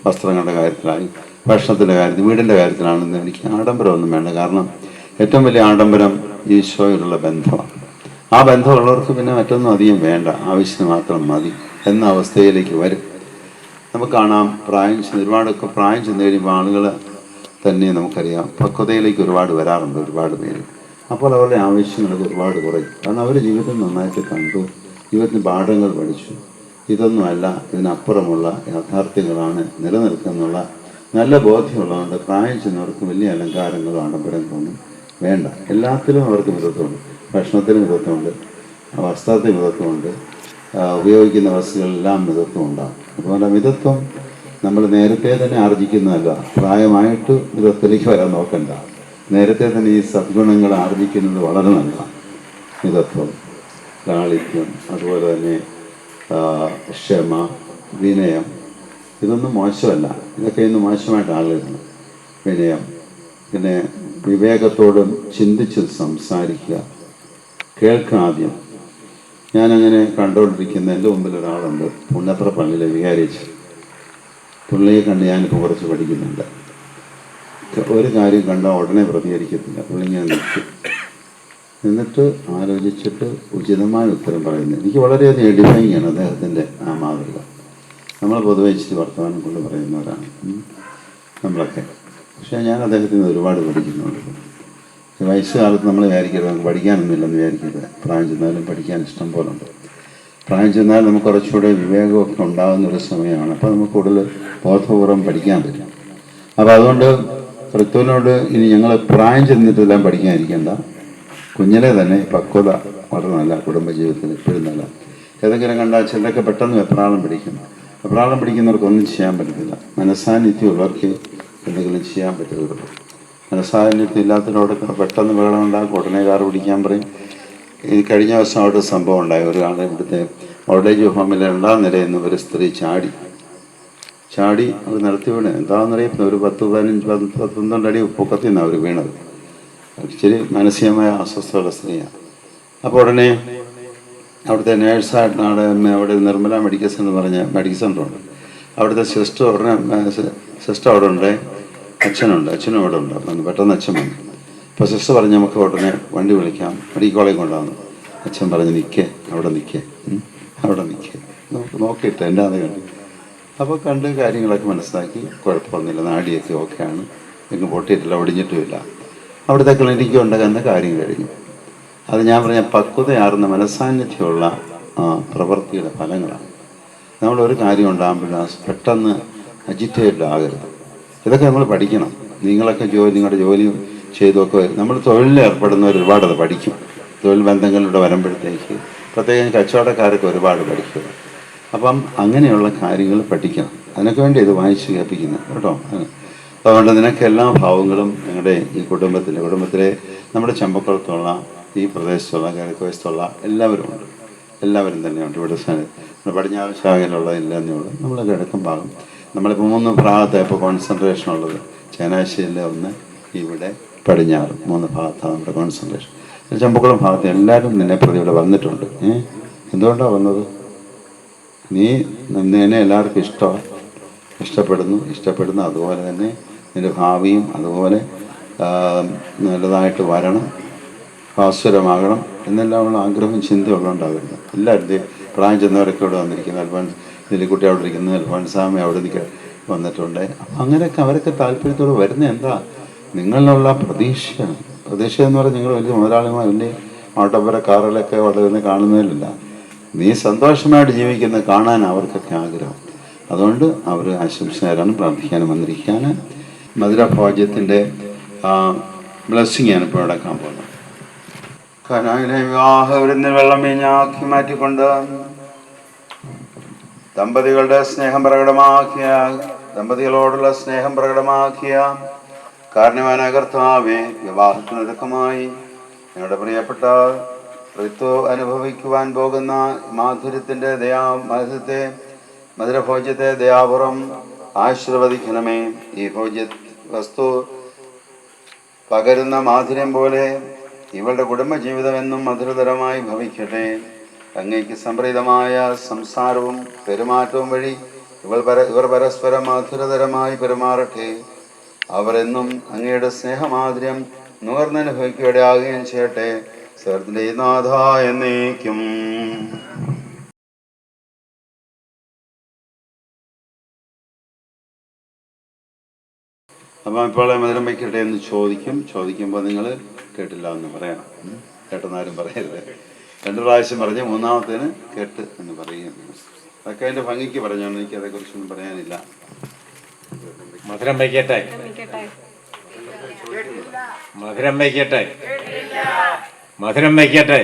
വസ്ത്രങ്ങളുടെ കാര്യത്തിലായി, ഭക്ഷണത്തിൻ്റെ കാര്യത്തിൽ, വീടിൻ്റെ കാര്യത്തിലാണെന്ന് എനിക്ക് ആഡംബരമൊന്നും വേണ്ട. കാരണം ഏറ്റവും വലിയ ആഡംബരം ഈശോയോടുള്ള ബന്ധമാണ്. ആ ബന്ധമുള്ളവർക്ക് പിന്നെ മറ്റൊന്നും അധികം വേണ്ട, ആവശ്യം മാത്രം മതി എന്ന അവസ്ഥയിലേക്ക് വരും. നമുക്ക് കാണാം, ഒരുപാടൊക്കെ പ്രായം ചെന്ന് കഴിയുമ്പോൾ ആളുകൾ തന്നെ നമുക്കറിയാം പക്വതയിലേക്ക് ഒരുപാട് വരാറുണ്ട് ഒരുപാട് പേര്. അപ്പോൾ അവരുടെ ആവശ്യങ്ങളൊക്കെ ഒരുപാട് കുറയും. കാരണം അവർ ജീവിതം നന്നായിട്ട് കണ്ടു, ജീവിതത്തിന് പാഠങ്ങൾ പഠിച്ചു. ഇതൊന്നുമല്ല, ഇതിനപ്പുറമുള്ള യാഥാർത്ഥ്യങ്ങളാണ് നിലനിൽക്കുന്നുള്ള നല്ല ബോധ്യമുള്ളതുകൊണ്ട് പ്രായം ചെന്നവർക്ക് വലിയ അലങ്കാരങ്ങളും ആഡംബരങ്ങളൊന്നും വേണ്ട. എല്ലാത്തിലും അവർക്ക് മിതത്വമുണ്ട്. ഭക്ഷണത്തിന് മിതത്വമുണ്ട്, വസ്ത്രത്തിന് മിതത്വമുണ്ട്, ഉപയോഗിക്കുന്ന വസ്തുക്കളെല്ലാം മിതത്വം ഉണ്ടാകും. അതുപോലെ മിതത്വം നമ്മൾ നേരത്തെ തന്നെ ആർജിക്കുന്നതല്ല. പ്രായമായിട്ട് മിതത്വത്തിലേക്ക് വരാൻ നോക്കണ്ട. നേരത്തെ തന്നെ ഈ സദ്ഗുണങ്ങൾ ആർജിക്കുന്നത് വളരെ നല്ലതാണ്. മിതത്വം, ലാളിത്യം, അതുപോലെ തന്നെ ക്ഷമ, വിനയം, ഇതൊന്നും മോശമല്ല. ഇതൊക്കെ ഇന്ന് മോശമായിട്ട് ആളുകളാണ്. വിനയം, പിന്നെ വിവേകത്തോടും ചിന്തിച്ച് സംസാരിക്കുക, കേൾക്കുക. ആദ്യം ഞാനങ്ങനെ കണ്ടുകൊണ്ടിരിക്കുന്ന എൻ്റെ മുമ്പിൽ ഒരാളുണ്ട്, പുന്നപ്ര പള്ളിയിലെ വികാരിച്ച്. പുള്ളിയെ കണ്ട് ഞാനിപ്പോൾ കുറച്ച് പഠിക്കുന്നുണ്ട്. ഒരു കാര്യം കണ്ടാൽ ഉടനെ പ്രതികരിക്കത്തില്ല. പുള്ളി ഞാൻ നിന്നിട്ട് ആലോചിച്ചിട്ട് ഉചിതമായ ഉത്തരം പറയുന്നത് എനിക്ക് വളരെയധികം എഡിഫൈങ് ആണ് അദ്ദേഹത്തിൻ്റെ ആ മാതൃക. നമ്മൾ പൊതുവെ ഇച്ചിരി വർത്തമാനം കൊണ്ട് പറയുന്നവരാണ് നമ്മളൊക്കെ. പക്ഷേ ഞാൻ അദ്ദേഹത്തിൽ നിന്ന് ഒരുപാട് പഠിക്കുന്നുണ്ട്. വയസ്സുകാലത്ത് നമ്മൾ വിചാരിക്കരുത് നമുക്ക് പഠിക്കാനൊന്നുമില്ലെന്ന് വിചാരിക്കരുത്. പ്രായം ചെന്നാലും പഠിക്കാൻ ഇഷ്ടം പോലെ ഉണ്ട്. പ്രായം ചെന്നാൽ നമുക്ക് കുറച്ചുകൂടെ വിവേകമൊക്കെ ഉണ്ടാകുന്ന ഒരു സമയമാണ്. അപ്പോൾ നമുക്ക് കൂടുതൽ ബോധപൂർവ്വം പഠിക്കാൻ പറ്റും. അപ്പോൾ അതുകൊണ്ട് ഋത്തുവിനോട് ഇനി ഞങ്ങൾ പ്രായം ചെന്നിട്ടെല്ലാം പഠിക്കാനിരിക്കേണ്ട, കുഞ്ഞിലെ തന്നെ പക്വത വളരെ നല്ല, കുടുംബജീവിതത്തിൽ എപ്പോഴും നല്ല. ഏതെങ്കിലും കണ്ടാൽ ചിലരൊക്കെ പെട്ടെന്ന് വെപ്രാളം പിടിക്കും. വെപ്രാളം പിടിക്കുന്നവർക്കൊന്നും ചെയ്യാൻ പറ്റത്തില്ല. മനസാന്നിധ്യമുള്ളവർക്ക് എന്തെങ്കിലും ചെയ്യാൻ പറ്റുള്ളൂ. മനസാന്നിധ്യം ഇല്ലാത്തവരോടൊക്കെ പെട്ടെന്ന് വെള്ളം ഉണ്ടാക്കും, ഉടനെ കാർ പിടിക്കാൻ പറയും. ഈ കഴിഞ്ഞ ദിവസം അവിടെ സംഭവം ഉണ്ടായി. ഒരാളെ ഇവിടുത്തെ ഓൾഡേജ് ഹോമിലെ 2ാം നിലയിൽ നിന്ന് ഒരു സ്ത്രീ ചാടി അവർ നിലത്തി വീണ്. എന്താണെന്നറിയപ്പെടുന്നത് ഒരു 10-12 അടി പൊക്കത്തിൽ നിന്നാണ് അവർ വീണത്. ഇച്ചിരി മാനസികമായ അസ്വസ്ഥതയുള്ള സ്ത്രീയാണ്. അപ്പോൾ ഉടനെ അവിടുത്തെ നേഴ്സായിട്ടാണ് അവിടെ നിർമ്മല മെഡിക്കൽ സെൻ്റർ പറഞ്ഞ മെഡിക്കൽ സെൻ്ററുണ്ട്. അവിടുത്തെ സിസ്റ്റർ അവിടെ ഉണ്ട്, അച്ഛനും അവിടെ ഉണ്ട്. അപ്പം പെട്ടെന്ന് അച്ഛൻ വന്നു. അപ്പോൾ സിസ്റ്റർ പറഞ്ഞ് നമുക്ക് ഉടനെ വണ്ടി വിളിക്കാം, മെഡിക്കൽ കോളേജ് കൊണ്ടാകുന്നു. അച്ഛൻ പറഞ്ഞ് അവിടെ നിൽക്കേ നോക്കിയിട്ട് എൻ്റെ അത് കണ്ടു. അപ്പോൾ കണ്ട് കാര്യങ്ങളൊക്കെ മനസ്സിലാക്കി കുഴപ്പമൊന്നുമില്ല, നാടിയൊക്കെ ഓക്കെയാണ്, എങ്ങും പൊട്ടിയിട്ടില്ല, ഒടിഞ്ഞിട്ടുമില്ല. അവിടുത്തെ ക്ലിനിക്ക് ഉണ്ടാകുന്ന കാര്യം കഴിഞ്ഞു. അത് ഞാൻ പറഞ്ഞ പക്വതയാർന്ന മനസാന്നിധ്യമുള്ള പ്രവൃത്തിയുടെ ഫലങ്ങളാണ്. നമ്മളൊരു കാര്യം ഉണ്ടാകുമ്പോൾ പെട്ടെന്ന് അജിറ്റേറ്റഡ് ആകരുത്. ഇതൊക്കെ നമ്മൾ പഠിക്കണം. നിങ്ങളൊക്കെ നിങ്ങളുടെ ജോലി ചെയ്തൊക്കെ നമ്മൾ തൊഴിലിൽ ഏർപ്പെടുന്നവർ ഒരുപാട് അത് പഠിക്കും. തൊഴിൽ ബന്ധങ്ങളിലൂടെ വരുമ്പോഴത്തേക്ക് പ്രത്യേകം കച്ചവടക്കാരൊക്കെ ഒരുപാട് പഠിക്കും. അപ്പം അങ്ങനെയുള്ള കാര്യങ്ങൾ പഠിക്കണം. അതിനൊക്കെ വേണ്ടി ഇത് വായിച്ച് കേൾപ്പിക്കുന്നത് കേട്ടോ. അതുകൊണ്ട് നിനക്ക് എല്ലാ ഭാവങ്ങളും ഞങ്ങളുടെ ഈ കുടുംബത്തിലെ നമ്മുടെ ചമ്പക്കുളത്തുള്ള ഈ പ്രദേശത്തുള്ള കിഴക്കുവശത്തുള്ള എല്ലാവരും തന്നെയുണ്ട്. ഇവിടെ നമ്മുടെ പടിഞ്ഞാറ് ശാഖയിലുള്ള എല്ലാന്നേ ഉള്ളൂ. നമ്മൾ കിഴക്കും ഭാഗം നമ്മളിപ്പോൾ 3 ഭാഗത്താണ് ഇപ്പോൾ കോൺസെൻട്രേഷൻ ഉള്ളത്. ചങ്ങനാശ്ശേരിയിലെ 1, ഇവിടെ പടിഞ്ഞാറ് 3 ഭാഗത്താണ് നമ്മുടെ കോൺസെൻട്രേഷൻ. ചമ്പക്കുളം ഭാഗത്ത് എല്ലാവരും നിന്നെ പ്രതി ഇവിടെ വന്നിട്ടുണ്ട്. എന്തുകൊണ്ടാണ് വന്നത്? നിന്നെ എല്ലാവർക്കും ഇഷ്ടപ്പെടുന്നു. അതുപോലെ തന്നെ നിൻ്റെ ഭാവിയും അതുപോലെ നല്ലതായിട്ട് വരണം, ഭാസ്വരമാകണം എന്നെല്ലാമുള്ള ആഗ്രഹവും ചിന്തയുള്ളതുകൊണ്ടാകുന്നത്. എല്ലാവരുടെയും പ്രായം ചെന്നവരൊക്കെ ഇവിടെ വന്നിരിക്കുന്നത്. നെല്ലിക്കുട്ടി അവിടെ ഇരിക്കുന്നത്, അൽഫോൻസാമി അവിടെ വന്നിട്ടുണ്ട്. അങ്ങനെയൊക്കെ അവരൊക്കെ താല്പര്യത്തോടെ വരുന്നത് എന്താ? നിങ്ങളിലുള്ള പ്രതീക്ഷ എന്ന് പറഞ്ഞാൽ നിങ്ങൾ വലിയ മുതലാളിമാർ വലിയ ഓട്ടോപ്പര കാറുകളൊക്കെ വളരെ കാണുന്നതിലില്ല. നീ സന്തോഷമായിട്ട് ജീവിക്കുന്നത് കാണാൻ അവർക്കൊക്കെ ആഗ്രഹം. അതുകൊണ്ട് അവർ ആശംസകരാണ്, പ്രാർത്ഥിക്കാനും വന്നിരിക്കുകയാണ്. മധുരഭോജ്യത്തിൻ്റെ ബ്ലെസ്സിങ് ഞാനിപ്പോൾ നടക്കാൻ പോകുന്നത്. കനായിലെ വിവാഹവിരുന്നിൽ വെള്ളം വീഞ്ഞാക്കി മാറ്റിക്കൊണ്ട് ദമ്പതികളോടുള്ള സ്നേഹം പ്രകടമാക്കിയ കാരണവാനായ കർത്താവേ, വിവാഹത്തിനൊരുക്കമായി ഞങ്ങളുടെ പ്രിയപ്പെട്ട ഋതു അനുഭവിക്കുവാൻ പോകുന്ന മധുരഭോജ്യത്തെ ദയാപുറം ആശീർവദിക്കണമേ. ഈ വസ്തു പകരുന്ന മാധുര്യം പോലെ ഇവളുടെ കുടുംബജീവിതമെന്നും മധുരതരമായി ഭവിക്കട്ടെ. അങ്ങേക്ക് സംപ്രീതമായ സംസാരവും പെരുമാറ്റവും വഴി ഇവർ പരസ്പരം മധുരതരമായി പെരുമാറട്ടെ. അവരെന്നും അങ്ങയുടെ സ്നേഹമാധുര്യം നുകർന്നനുഭവിക്കുകയാകുകയും ചെയ്യട്ടെ. സ്വർഗ്ഗത്തിലെ നാഥ എന്നേക്കും. അപ്പം ഇപ്പോൾ മധുരം വയ്ക്കട്ടെ എന്ന് ചോദിക്കുമ്പോൾ നിങ്ങൾ കേട്ടില്ല എന്ന് പറയണം. കേട്ടെന്നാരും പറയരുത്. 2 പ്രാവശ്യം പറഞ്ഞ് 3ാമത്തേന് കേട്ട് എന്ന് പറയും. അതൊക്കെ അതിൻ്റെ ഭംഗിക്ക് പറഞ്ഞോണ്ട് എനിക്ക് അതേക്കുറിച്ചൊന്നും പറയാനില്ല. മധുരം വയ്ക്കട്ടെ, മധുരം വയ്ക്കട്ടെ, മധുരം വയ്ക്കട്ടെ.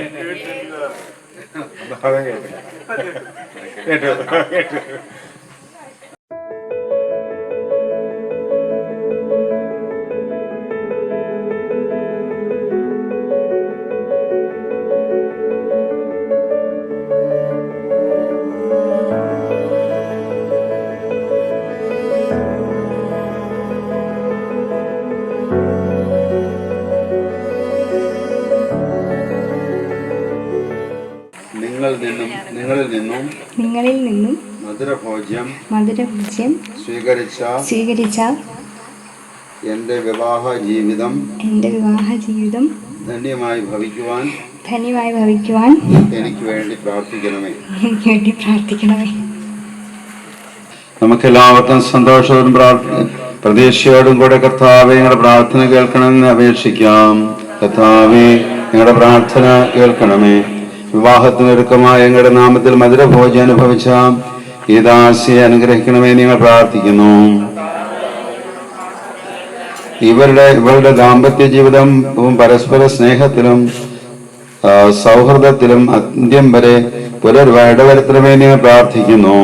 കേട്ടോ കേട്ടോ. നിങ്ങളിൽ നിന്നും മധുരഭോജ്യം സ്വീകരിച്ച എൻ്റെ വിവാഹ ജീവിതം ധന്യമായി ഭവിക്കുവാൻ എനിക്ക് വേണ്ടി പ്രാർത്ഥിക്കണമേ. നമുക്കെല്ലാവർക്കും സന്തോഷവും പ്രതീക്ഷയോടും കൂടെ കർത്താവെ ഞങ്ങളുടെ പ്രാർത്ഥന കേൾക്കണമെന്ന് അപേക്ഷിക്കാം. കർത്താവെ ഞങ്ങളുടെ പ്രാർത്ഥന കേൾക്കണമേ. വിവാഹത്തിനൊരുക്കമായ ഞങ്ങളുടെ നാമത്തിൽ മധുരഭോജ്യം അനുഭവിച്ച ഈ ദാസിയെ അനുഗ്രഹിക്കണമേ ഞങ്ങൾ പ്രാർത്ഥിക്കുന്നു. ഇവരുടെ ദാമ്പത്യ ജീവിതവും പരസ്പര സ്നേഹത്തിലും സൗഹൃദത്തിലും അന്ത്യം വരെ ഇടവരുത്തണമേ ഞങ്ങൾ പ്രാർത്ഥിക്കുന്നു.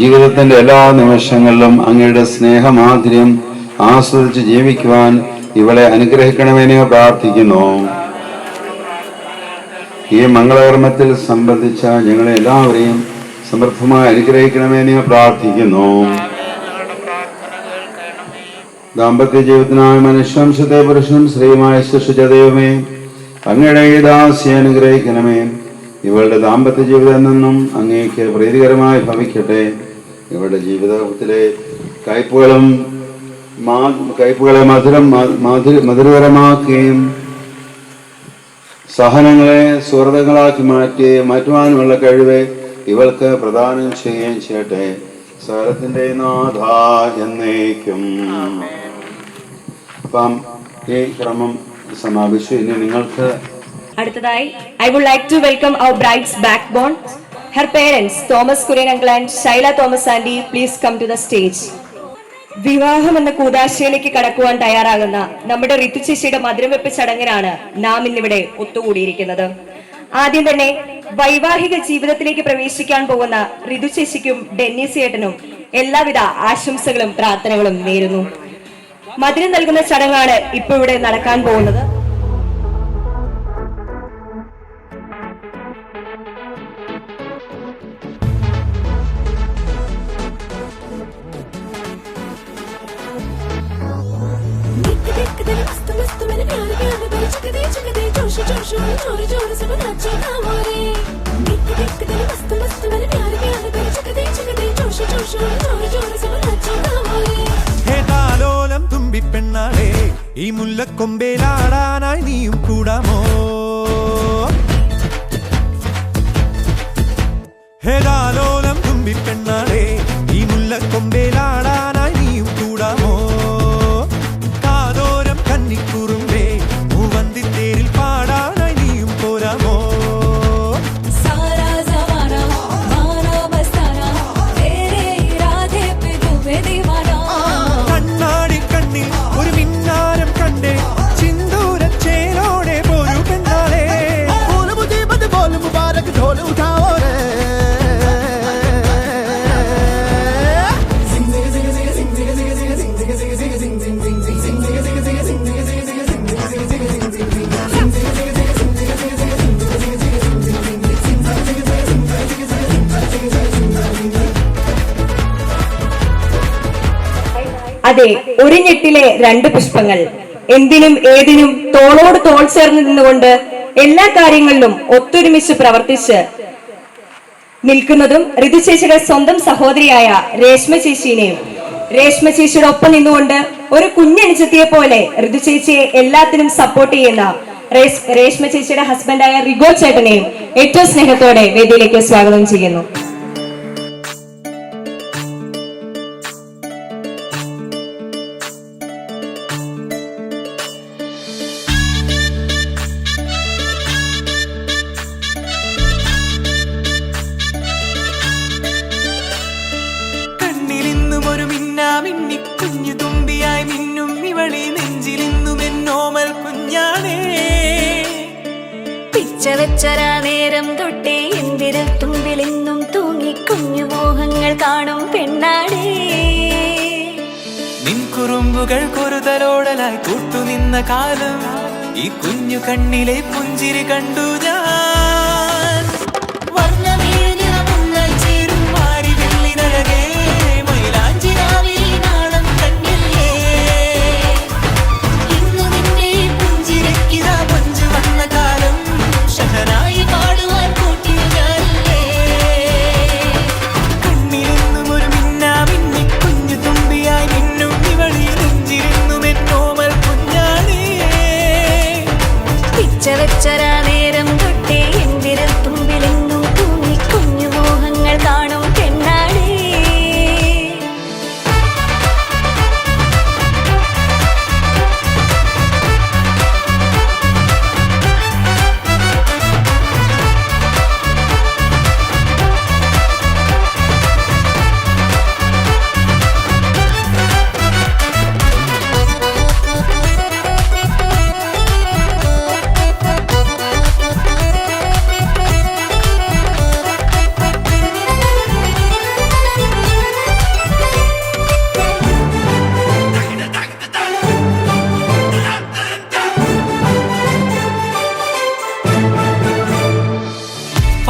ജീവിതത്തിന്റെ എല്ലാ നിമിഷങ്ങളിലും അങ്ങയുടെ സ്നേഹമാധുര്യം ആസ്വദിച്ച് ജീവിക്കുവാൻ ഇവളെ അനുഗ്രഹിക്കണമേ ഞങ്ങൾ പ്രാർത്ഥിക്കുന്നു. ഈ മംഗളകർമ്മത്തിൽ സംബന്ധിച്ച ഞങ്ങളെ എല്ലാവരെയും സമൃദ്ധമായി അനുഗ്രഹിക്കണമേ ഞങ്ങൾ പ്രാർത്ഥിക്കുന്നു. ദാമ്പത്യ ജീവിതത്തിനായ മനുഷ്യംശത്തെ പുരുഷനും സ്ത്രീയുമായി സൃഷ്ടിച്ച ദൈവമേ, അങ്ങയുടെ ഈ ദാസിയെ അനുഗ്രഹിക്കണമേ. ഇവളുടെ ദാമ്പത്യ ജീവിതം നിന്നും അങ്ങേക്ക് പ്രീതികരമായി ഭവിക്കട്ടെ. ഇവളുടെ ജീവിതത്തിലെ കയ്പുകളെ മധുരകരമാക്കുകയും സഹനങ്ങളെ സുഹൃതങ്ങളാക്കി മാറ്റുവാനുമുള്ള കഴിവ് ഇവൾക്ക് പ്രദാനം ചെയ്യുകയും ചെയ്യട്ടെ. സകലത്തിന്റെ നാഥ എന്നേക്കും. അപ്പം ഈ ക്രമം സമാപിച്ചു. ഇനി നിങ്ങൾക്ക് അടുത്തതായി I would like to welcome our bride's backbone, her parents Thomas Kurian uncle and Shaila Thomas Aunty. Please come to the stage. വിവാഹം എന്ന കൂദാശയിലേക്ക് കടക്കുവാൻ തയ്യാറാകുന്ന നമ്മുടെ ഋതു ചേച്ചിയുടെ മധുരവെപ്പ് ചടങ്ങിനാണ് നാം ഇന്നിവിടെ ഒത്തുകൂടിയിരിക്കുന്നത്. ആദ്യം തന്നെ വൈവാഹിക ജീവിതത്തിലേക്ക് പ്രവേശിക്കാൻ പോകുന്ന ഋതു ചേച്ചിക്കും ഡെന്നിസ് ചേട്ടനും എല്ലാവിധ ആശംസകളും പ്രാർത്ഥനകളും നേരുന്നു. മധുരം നൽകുന്ന ചടങ്ങാണ് ഇപ്പോൾ ഇവിടെ നടക്കാൻ പോകുന്നത്. ഹേതാലോലം തുമ്പിപ്പെണ്ണാളെ ഈ മുല്ലക്കൊമ്പേലാടാനായി നീയും കൂടാമോ? ഹേതാലോലം തുമ്പിപ്പെണ്ണാളെ ഈ മുല്ലക്കൊമ്പേലാടാനായി നീയും കൂടാമോ? കാതോരം കന്നിക്കുറുമ്പേ മൂവന്തിത്തേരിൽ പാടാനായി നീയും പോരാമോ? കണ്ണാടി കണ്ണിൽ ഒരു മിന്നാരം കണ്ടേ ചിന്തൂരച്ചേലോടെ പോരു പെണ്ണാളെ മുബാരക് ढोल उठाओ रे അതെ, ഒരു ഞെട്ടിലെ രണ്ട് പുഷ്പങ്ങൾ. എന്തിനും ഏതിനും തോളോട് തോൾ ചേർന്ന് നിന്നുകൊണ്ട് എല്ലാ കാര്യങ്ങളിലും ഒത്തൊരുമിച്ച് പ്രവർത്തിച്ച് നിൽക്കുന്നതും ഋതു ചേച്ചിയുടെ സ്വന്തം സഹോദരിയായ രേഷ്മ ചേച്ചിനെയും രേഷ്മ ചേച്ചിയുടെ ഒപ്പം നിന്നുകൊണ്ട് ഒരു കുഞ്ഞനുജത്തിയെ പോലെ ഋതു ചേച്ചിയെ എല്ലാത്തിനും സപ്പോർട്ട് ചെയ്യുന്ന രേഷ്മ ചേച്ചിയുടെ ഹസ്ബൻഡായ റിഗോ ചേട്ടനെയും ഏറ്റവും സ്നേഹത്തോടെ വേദിയിലേക്ക് സ്വാഗതം ചെയ്യുന്നു. കുഞ്ഞു തുമ്പിയായി മിന്നും ഇവളി നെഞ്ചിലിന്നും എന്നോമൽ കുഞ്ഞാണേ. പിച്ച വെച്ചരാ നേരം തൊട്ടേ എന്തിന് തുമ്പിലിന്നും തൂങ്ങി കുഞ്ഞു മോഹങ്ങൾ കാണും പെണ്ണാടേ. നിൻ കുറുമ്പുകൾ കുറുതലോടലായി കൂട്ടുനിന്ന കാലം ഈ കുഞ്ഞു കണ്ണിലെ പുഞ്ചിരി കണ്ടു ഞാൻ. വർണ്ണമേനിറമുങ്ങൾ ചേരും മാറി വെള്ളിനഴകേ മൈലാഞ്ചിരാവിൽ നാളം കണ്ണില്ലേ. ഇന്നു നിന്നെ പുഞ്ചിരക്കിതാ പഞ്ചു വന്ന കാലം ഷഹനായി പാടുവാൻ കൂട്ടിയ ഞാനില്ലേ.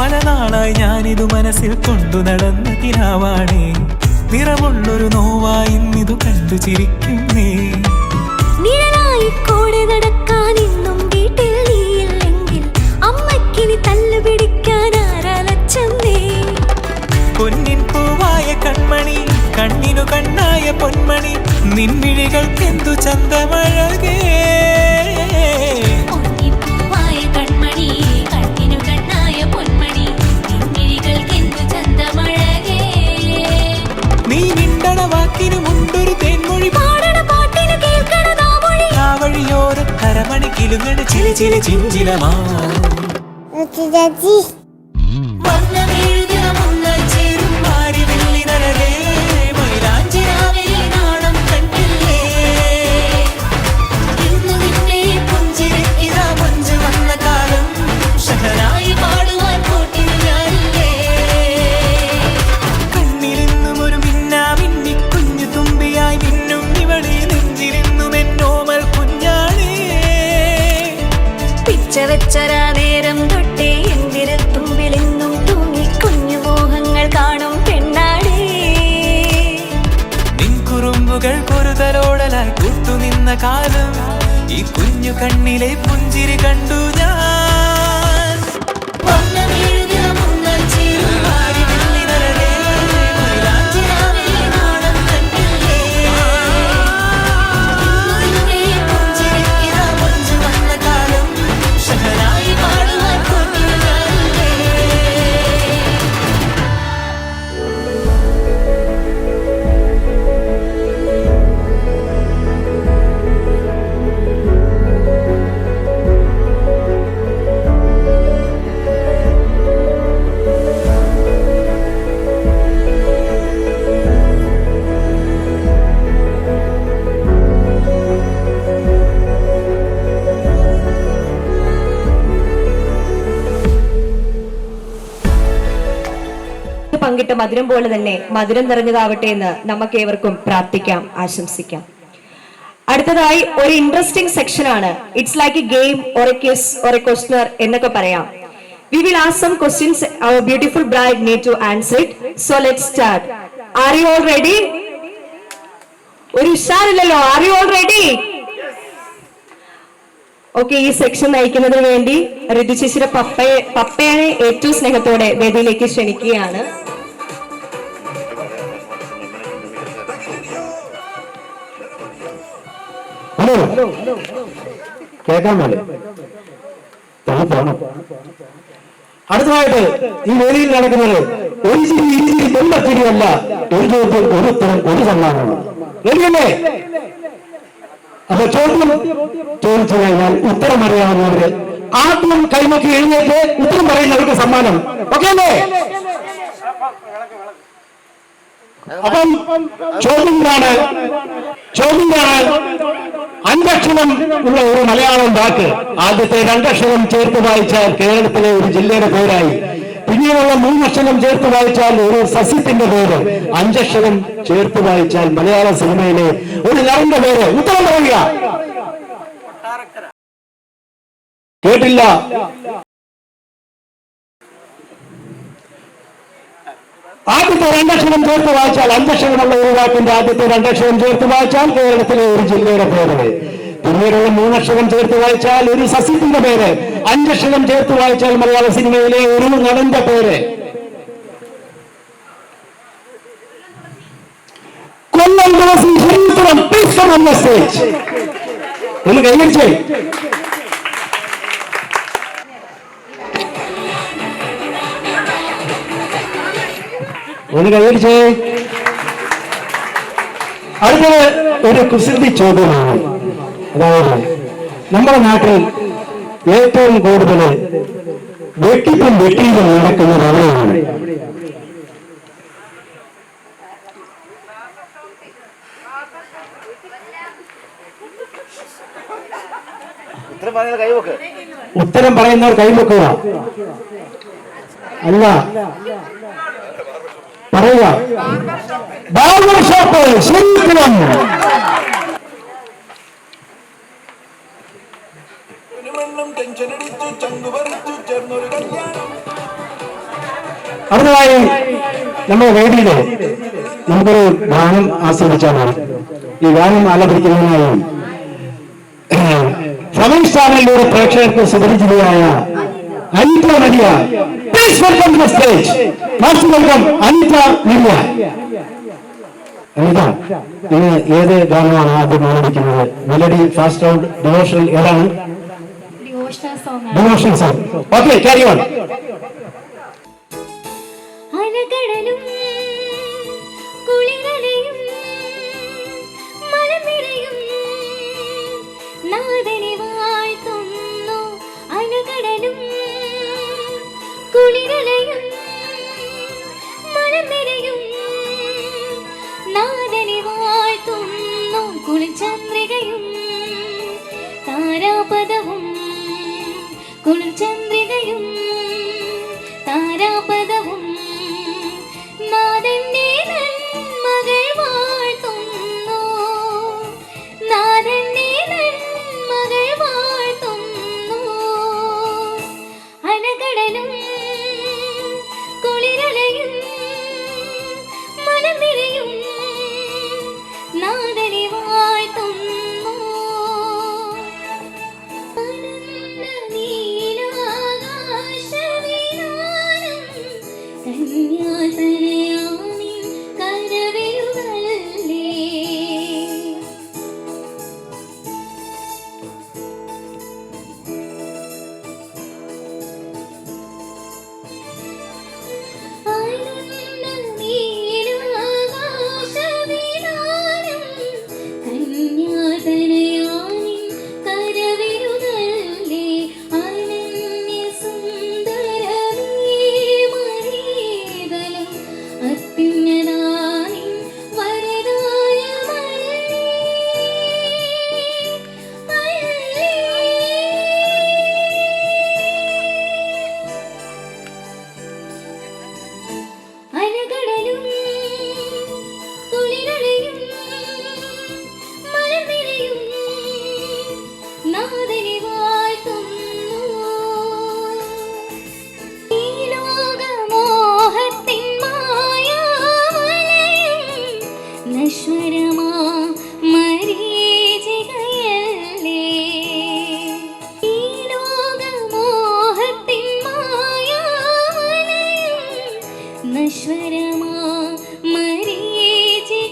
പല നാളായി ഞാനിതു മനസ്സിൽ കൊണ്ടു നടന്ന കിനാവാണേ, നിറമുള്ളൊരു നോവായി ഇന്നിതു കണ്ടു ചിരിക്കുന്നേ. നിഴലായി കൂടെ നടക്കാൻ ഇന്നും വീട്ടിൽ നീയില്ലെങ്കിൽ അമ്മയ്ക്കിനി തല്ലു പിടിക്കാൻ ആരാലച്ചമ്മേ. പൊന്നിൻ പൂവായ കൺമണി, കണ്ണിനു കണ്ണായ പൊന്മണി, നിൻമിഴികൾക്കെന്തു ചന്തമഴകേ. നീ മിണ്ടണ വാക്കിനു മുണ്ടൊരു തേൻമൊഴി, പാടണ പാട്ടിനു കേൾക്കണ നാമൊഴി, ആ വഴിയോര കരമണി കിലുങ്ങണ ചിലി ചിലി ചിഞ്ചിലമാ. വെച്ചരാ നേരം തൊട്ടേ എന്തിരൽ തുമ്പിലെന്നും തൂങ്ങി കുഞ്ഞു മോഹങ്ങൾ കാണും പെണ്ണാടേ. നിൻ കുറുമ്പുകൾ കുറുതലോടലായി കൂട്ടുനിന്ന കാലം, ഈ കുഞ്ഞു കണ്ണിലെ പുഞ്ചിരി കണ്ടു ഞാൻ. പങ്കിട്ട മധുരം പോലെ തന്നെ മധുരം നിറഞ്ഞതാവട്ടെ എന്ന് നമുക്ക് ഏവർക്കും പ്രാർത്ഥിക്കാം, ആശംസിക്കാം. അടുത്തതായി ഒരു ഇൻട്രസ്റ്റിംഗ് സെക്ഷൻ ആണ്. It's like A game or A quiz or A question എന്നൊക്കെ പറയാം. We will ask some questions. Our beautiful bride need to answer it. So let's start. Are you all ready? ഒരു ഉഷാറില്ലല്ലോ. Are you all ready? Okay, ഈ section നയിക്കുന്നതിന് വേണ്ടി ഋതു ചേച്ചിയുടെ പപ്പയെ ഏറ്റവും സ്നേഹത്തോടെ വേദിയിലേക്ക് ക്ഷണിക്കുകയാണ്. ഹലോ, കേൾക്കാൻ മതി. അടുത്തതായിട്ട് ഈ വേദിയിൽ നടക്കുന്നത് ഒരു ചിരി ഇരുചിരി തൊണ്ടച്ചിരിയല്ല, ഒരു ചോദ്യം ഒരു ഉത്തരം ഒരു സമ്മാനമാണ്. റെഡിയല്ലേ? അപ്പൊ ചോദ്യം ചോദിച്ചു കഴിഞ്ഞാൽ ഉത്തരം അറിയാവുന്നവര് ആദ്യം കൈമൊക്കെ എഴുന്നേറ്റ് ഉത്തരം പറയുന്നവർക്ക് സമ്മാനം. ഓക്കെ അല്ലേ? അപ്പം ചോദ്യമാണ് അഞ്ചക്ഷരം ഉള്ള ഒരു മലയാളം വാക്ക് ആദ്യത്തെ രണ്ടക്ഷരം ചേർത്ത് വായിച്ചാൽ കേരളത്തിലെ ഒരു ജില്ലയുടെ പേരായി, പിന്നീടുള്ള മൂന്നക്ഷരം ചേർത്ത് വായിച്ചാൽ ഒരു സസ്യത്തിന്റെ പേര്, അഞ്ചക്ഷരം ചേർത്ത് വായിച്ചാൽ മലയാള സിനിമയിലെ ഒരു നടന്റെ പേര്. ഉത്തരം പറയുക. കേട്ടില്ല? ആദ്യത്തെ രണ്ടക്ഷരം ചേർത്ത് വായിച്ചാൽ അഞ്ചക്ഷരമുള്ള ഒരു വാക്കിന്റെ ആദ്യത്തെ രണ്ടക്ഷരം ചേർത്ത് വായിച്ചാൽ കേരളത്തിലെ ഒരു ജില്ലയുടെ പേര്, പിന്നീടുള്ള മൂന്നക്ഷരം ചേർത്ത് വായിച്ചാൽ ഒരു സസ്യത്തിന്റെ പേര്, അഞ്ചക്ഷരം ചേർത്ത് വായിച്ചാൽ മലയാള സിനിമയിലെ ഒരു നടന്റെ പേര്. കൊല്ലം ദിവസം സ്റ്റേജ് ഒന്ന് കൈവരിച്ചേ. ഒന്ന് കൈവരിച്ചേ. അടുത്തത് ഒരു കുസൃതി ചോദ്യമാണ്. അതായത് നമ്മുടെ നാട്ടിൽ ഏറ്റവും കൂടുതൽ വെട്ടിപ്പും വെട്ടിയും നടക്കുന്നത് അവിടെയാണ്. ഉത്തരം പറയുന്നവർ കൈവെക്കുക. അല്ല, പറയുക. ബാർബർ ഷോപ്പ് ശരിക്കണം. അടുത്തതായി നമ്മുടെ വേദിയില് നമുക്കൊരു ഗാനം ആസ്വദിച്ചാണ്. ഈ ഗാനം ആലപിക്കുന്നതിനായി ഫ്ലമിംഗ് സ്റ്റാറിലൂടെ പ്രേക്ഷകർക്ക് സുപരിചിതയായ Anita Maria. Please welcome to stage. Welcome Anita Maria. Anita, നിങ്ങൾ ഏത് ഗാനമാണ് ആദ്യം ആലപിക്കുന്നത്? മെലഡി, ഫാസ്റ്റ് സൗണ്ട്, ഡിവോഷണൽ, ഏതാണ്? Devotional song. Okay, carry on. അലകടലും കുളിരലയും മലനിരയും നാദനെ വാഴ്ത്തുന്നു. അലകടലും കുളിരലയും മലനിരയും നാദനെ വാഴ്ത്തുന്നു. കുളിർചന്ദ്രികയും താരാപദവും കുളിർചന്ദ്രികയും താരാപദവും നാദന്റെ നന്മകൾ വാഴ്ത്തുന്നു. നാദന്റെ നന്മകൾ വാഴ്ത്തുന്നു. അലകടലും കുളിരലയും മലനിരയും നാദനെ വാഴ്ത്തുന്നു. പരന്ന നീലാകാശവിധാനം കന്യാതനയാമിൻ കരവിരുതല്ലേ. പരന്ന നീലാകാശവിധാനം കന്യാതനയാമിൻ കരവിരുതല്ലേ. അനന്യസുന്ദരമേ മരീതലം അത്യുന്നതാനിൻ വരദാനമല്ലേ. അലകടലും കുളിരലയും മലനിരയും നാദനെ വാഴ്ത്തുന്നു. ഈ ലോകമോഹത്തിൻ മായാവലയം നശ്വരമാ മരീചികയല്ലേ. ഈ ലോകമോഹത്തിൻ മായാവലയം നശ്വരമാ മരീചികയല്ലേ.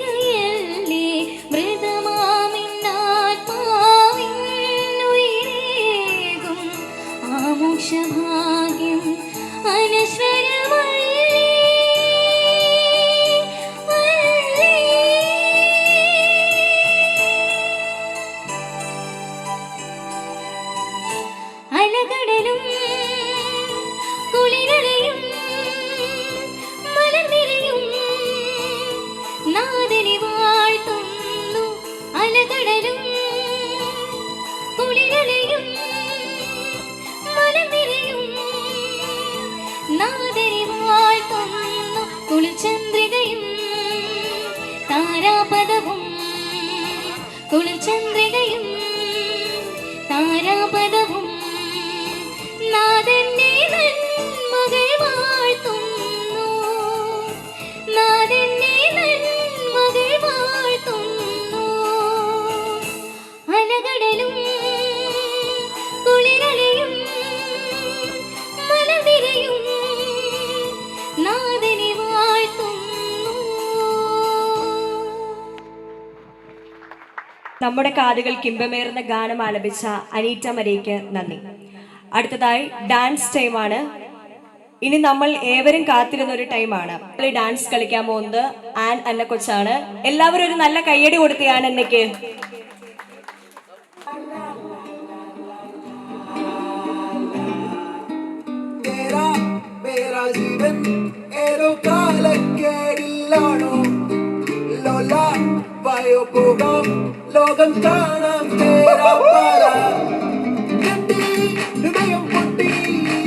മൃതമാമിന്നാത്മാവിൻ ഉയിരേകും ആമോക്ഷഭാഗ്യം അനശ്വരമല്ലേ. അലകടലും കുളിരലയും മലനിരയും നാദനെ വാഴ്ത്തുന്നു. അലകടലും കുളിരലയും മലനിരയും നാദനെ വാഴ്ത്തുന്നു. കുളിർചന്ദ്രികയും താരാപദവും കുളിർചന്ദ്രികയും താരാപദവും നാദന്റെ നന്മകൾ വാഴ്ത്തുന്നു. നാദന്റെ നന്മകൾ വാഴ്ത്തുന്നു. അലകടലും കുളിരലയും മലനിരയും നാദനെ വാഴ്ത്തുന്നു. നമ്മുടെ കാതുകൾ കിമ്പമേറുന്ന ഗാനം ആലപിച്ച അനീറ്റ മരിയയ്ക്ക് നന്ദി. അടുത്തതായി ഡാൻസ് ടൈമാണ്. ഇനി നമ്മൾ ഏവരും കാത്തിരുന്ന ഒരു ടൈമാണ്. ഡാൻസ് കളിക്കാൻ പോകുന്നത് ആൻ അന്ന കൊച്ചാണ്. എല്ലാവരും ഒരു നല്ല കയ്യടി കൊടുത്ത് ആൻ അന്നയ്ക്ക്. ഏതോ കാലക്കേടില്ലാണോ ലോല വായോ പോകാം ലോകം കാണാം കെട്ടി ഹൃദയം പൊട്ടി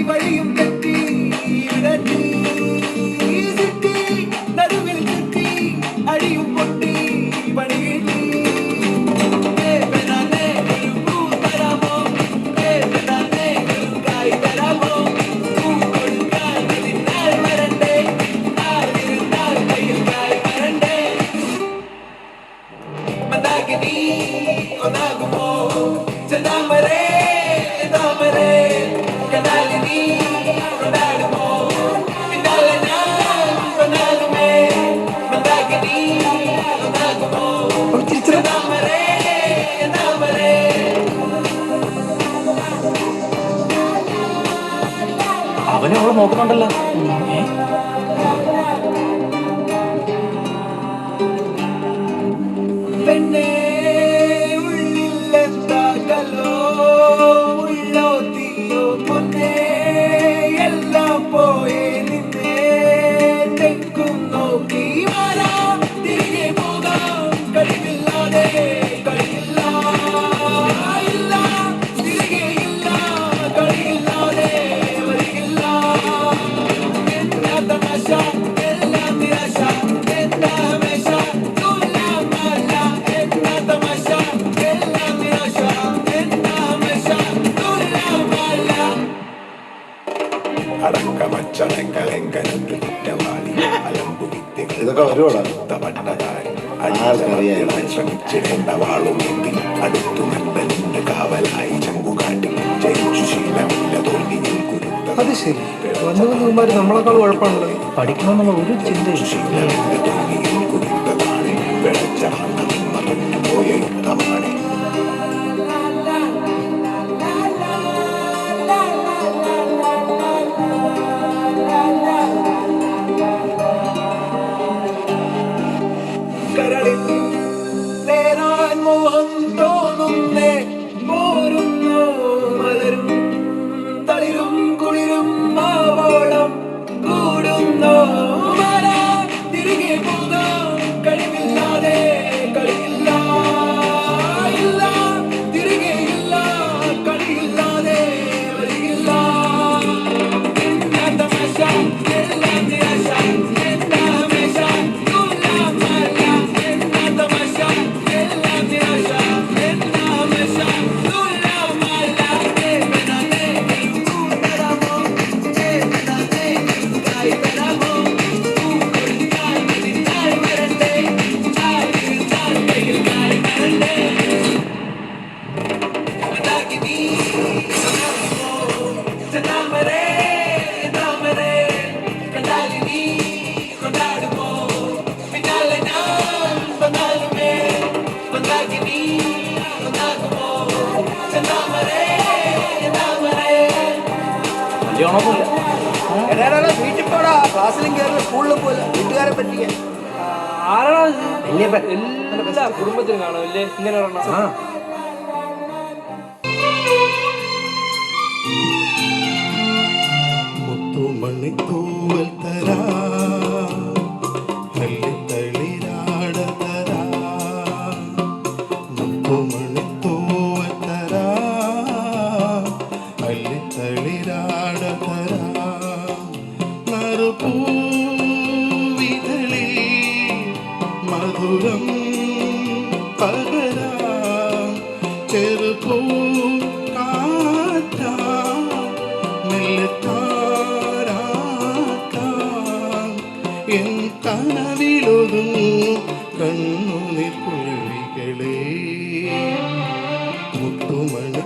വഴിയും തെറ്റി ഇടറ്റി സിറ്റി നടുവിൽ ചുറ്റി അടിയും പൊട്ടി പണി കിട്ടി തരാമോ തരാമോ വരണ്ടേ ചെന്താമരേ താമരേ കനാലിനി കൊണ്ടാടുമോ പിന്നാലെ ഞാൻ കൊണ്ടാടുമേ മന്ദാകിനി കൊണ്ടാകുമോ ചെന്താമരേ താമരേ. അവനെ അവളെ നോക്കുന്നുണ്ടല്ലോ. പെണ്ണേ ഉള്ളിലെന്താകലോ ഉള്ളോ തീയോ പൊന്നേ എല്ലാം പോയേ നിന്നേ തെക്കും നോക്കി വരാം തിരികെ പോകാം കഴിവില്ലാതെ കഴിയില്ല ഇല്ല തിരികെ ഇല്ല കഴിയില്ലാതെ വരികില്ല. എന്താ തമാശ എല്ലാം നിരാശ എന്താ ഹമേശ തുലാമല്ല എന്താ തമാശ എല്ലാം നിരാശ എന്താ ഹമേശ തുലാമല്ല. ഇതൊക്കെ വരുവാടാ. ശ്രമിച്ചിടേണ്ട വാളുമേന്തി അടുത്തു നല്ലതിന്റെ കാവലായി ചങ്കുകാട്ടി ജയിച്ചു ശീലമില്ല തോൽവിയിൽ കുരുത്ത. അത് ശരി, വന്നു വന്നുമാര് നമ്മളെക്കാൾ കുഴപ്പമാണല്ലോ. പഠിക്കണമെന്നുള്ള ഒരു ചിന്തയും ശീലമില്ല തോൽവിയിൽ കുരുത്തതാണ് വെളച്ച പോയ യുദ്ധമാണ്. കരളിൽ നേരാൻ മോഹം തോന്നുന്നേ പോരുന്നു മലരും തളിരും കുളിരും ആവോളം കൂടുന്നു വരാം തിരികെ പോകാം കഴിവില്ലാതെ കഴിയില്ല ഇല്ല തിരികെ ഇല്ല കഴിയില്ലാതെ വരികില്ല. എന്താ തമാശ എല്ലാം നിരാശ എന്താ ഹമേശ തുലാമല്ല എന്താ തമാശ എല്ലാം നിരാശ എന്താ ഹമേശ തുലാമല്ല. ദേവനാഥേ കൂടരാമോ ദേവനാഥേ കായിതരാമോ കൂക്കൊടുത്താൽ മതിത്താൽ വരണ്ടേ ചാടിത്താൽ കയ്യിൽ കാൽ വരണ്ടേ മന്ദാകിനി ചെന്താമരേ താമരേ കണ്ടാലിനി കൊണ്ടാടുമോ പിന്നാലെ ഞാൻ വന്നാലുമേ മന്ദാകിനി കൊണ്ടാകുമോ ചെന്താമരേ താമരേ. കല്യാണമൊന്നുമില്ല. വീട്ടിൽ പോടാ, ക്ലാസ്സിലും കയറുന്ന സ്കൂളിലും പോലെ വീട്ടുകാരെ പറ്റിക്കാൻ. എല്ലാ കുടുംബത്തിനും കാണുമല്ലേ ഇങ്ങനെ ഒരെണ്ണം. മുത്തുമണിത്തൂവൽ തരാ തളിരാട തരാ മുത്തുമണിത്തൂവൽ തരാ തളിരാട തരാ നറുപൂവിതളി മധുരം പകരാ ചെറുപൂ കാറ്റാ എൻ കനവിലൊതുങ്ങും കണ്ണുനീർ കുരുവികളെ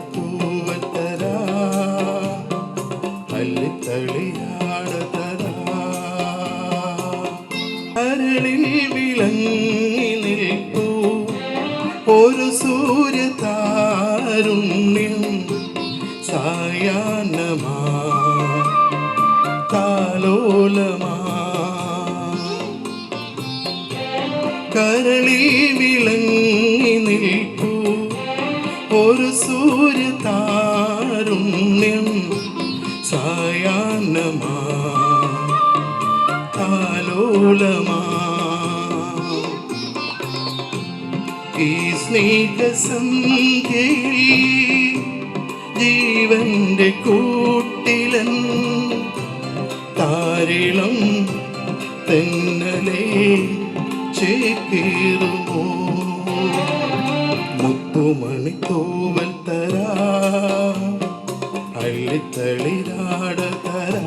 മുത്തുമണിത്തൂവത്തരാ അല്ലിത്തളിയാടതരാ കരളിൽ വിളങ്ങി നിൽപ്പൂ ഒരു സൂര്യതാരുണ്യം സായാഹ്നമാ കാലോലമാ കരളിൽ വിളങ്ങി നിൽപ്പൂ ഒരു സൂര്യതാരുണ്യം സായാഹ്നമാ കാലോലമാ ഈ സ്നേഹസന്ധ്യയിൽ ജീവന്റെ കൂട്ടിലൻ താരിളം തെന്നലേ ചേക്കേറുമോ മുത്തുമണിത്തൂവൽ തരാ അള്ളിത്തളിരാട തരാ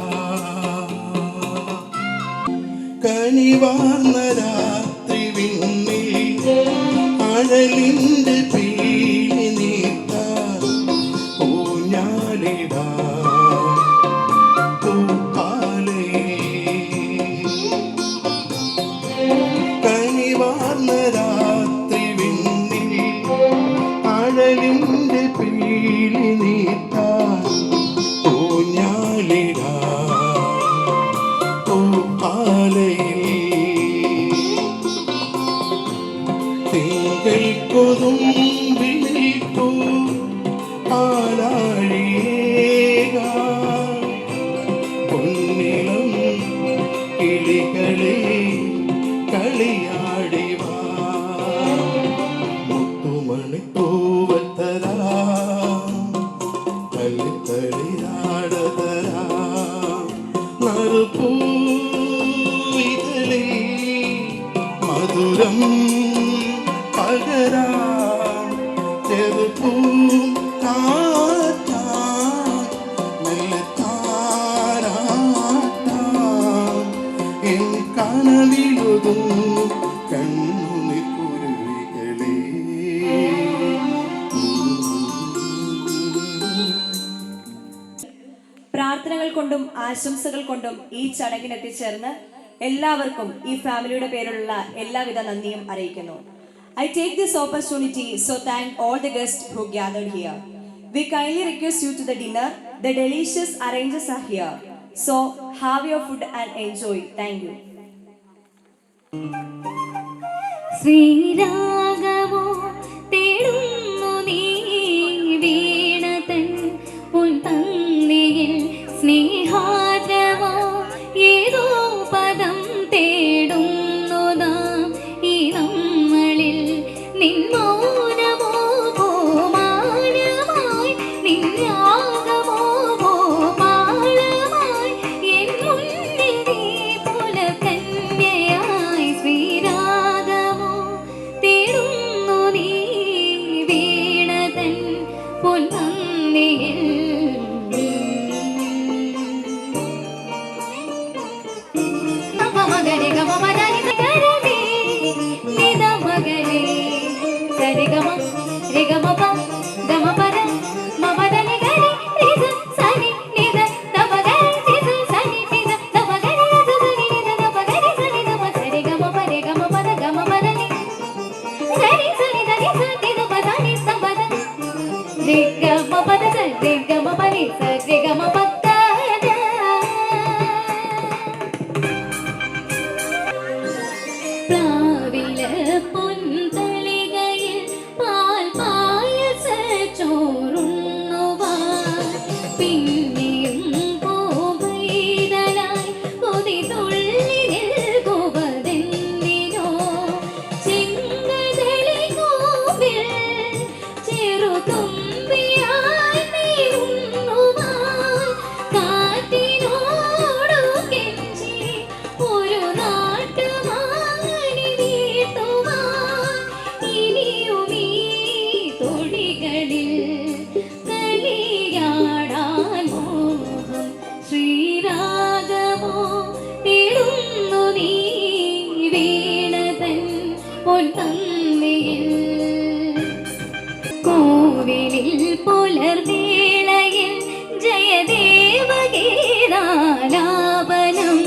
കനിവാർന്ന രാത്രി വിണ്ണിൽ അഴലിന്റെ പീലി നീത്താൽ പാലാഴിയേകാൻ പൊന്നിളം കിളികളെ കളിയാടിവാ മുത്തുമണിത്തൂവൽ തരാം തള്ളിത്തളിയാടതരാം നറുപൂവിതളിൽ മധുരം പകരാം ചെറുപൂ കാറ്റാം മെല്ലെ താരാട്ടാം എൻ കനവിലൊതുങ്ങും കണ്ണുനീർ കുരുവികളേ പ്രാർത്ഥനകൾ കൊണ്ടും ആശംസകൾ കൊണ്ടും ഈ ചടങ്ങിന് എത്തിച്ചേർന്ന് എല്ലാവർക്കും ഈ ഫാമിലിയുടെ പേരിലുള്ള എല്ലാവിധ നന്ദിയും അറിയിക്കുന്നു. I take this opportunity so thank all the guests who gathered here. We kindly request you to the dinner. The delicious arrangements are here. So have your food and enjoy. Thank you. ശ്രീരാഗമോ തേടുന്നു നീ വീണതൻ പുൽത്തന്നിയിൽ സ്നേഹാദ്രമോ ഏതോ പദം തേടുന്നു നാം ഈ നമ്മളിൽ നിൻ മൗനമോ ഭൂമാനമായി നിൻ രാഗമോ ഭൂമാനമായി എൻ മുന്നിൽ നീ പുലകന്യയായി ശ്രീരാഗമോ തേടുന്നു നീ വീണതൻ പുൽത്തന്നിയിൽ മഗരെ ഗമ മദനി ഗരേ നിദ മഗരെ സരി ഗമ രി ഗമ പ ഗമ പദ മദനി ഗരി നിദ സനി നിദ തബ ഗരി നിദ സനി നിദ തബ ഗരി നിദ സനി നിദ തബ ഗരി സനി തബ സരി ഗമ പരെ ഗമ പദ ഗമ മദനി സരി സനി ദനി സനി തബ സനി തബ രി ഗമ പദ സരി ഗമ പരി സരി ഗമ പദ പൊൻതളികയിൽ പാൽ പായസ ചോറുണ്ണുവാ പിന്നെയും പോകൈതലായി കൊതി തുള്ളി നിൽക്കുവതെന്തിനോ ചെങ്കതളി കോവിൽ ചെറുതുമ്പിയായി നീറുന്നുവാൻ കാറ്റിനോടു കെഞ്ചി ഒരു നാട്ടുമാങ്ങനി വീട്ടുവാൻ ഇനിയും ഈ തൊടികളിൽ കളിയാടാൻ മോഹം ശ്രീരാഗമോ തേടുന്നു നീ വീണതൻ പൊൻതന്നിയിൽ കോവിലിൽ പുലർവേളയിൽ ജയദേവഗീതാലാപനം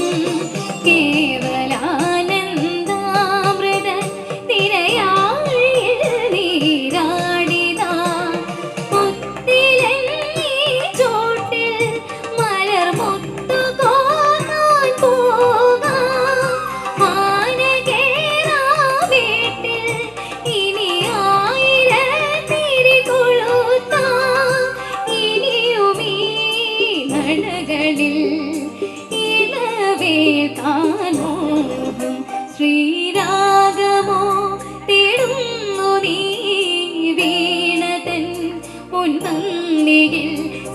കേവലാനന്ദാമൃത തിരയാഴിയിൽ നീരാടിതാ മുത്തിലങ്ങി ചോട്ടിൽ മലർമുത്തു കോർക്കാൻ പോകാം മാനകേറാ വീട്ടിൽ ഇനി ആയിരത്തിരി കൊളുത്താം ഇനിയും ഈ നടകളിൽ ഇളവേൽക്കാനോഹം ശ്രീരാഗമോ തേടുന്നു നീ വീണതൻ പൊൻതന്നിയിൽ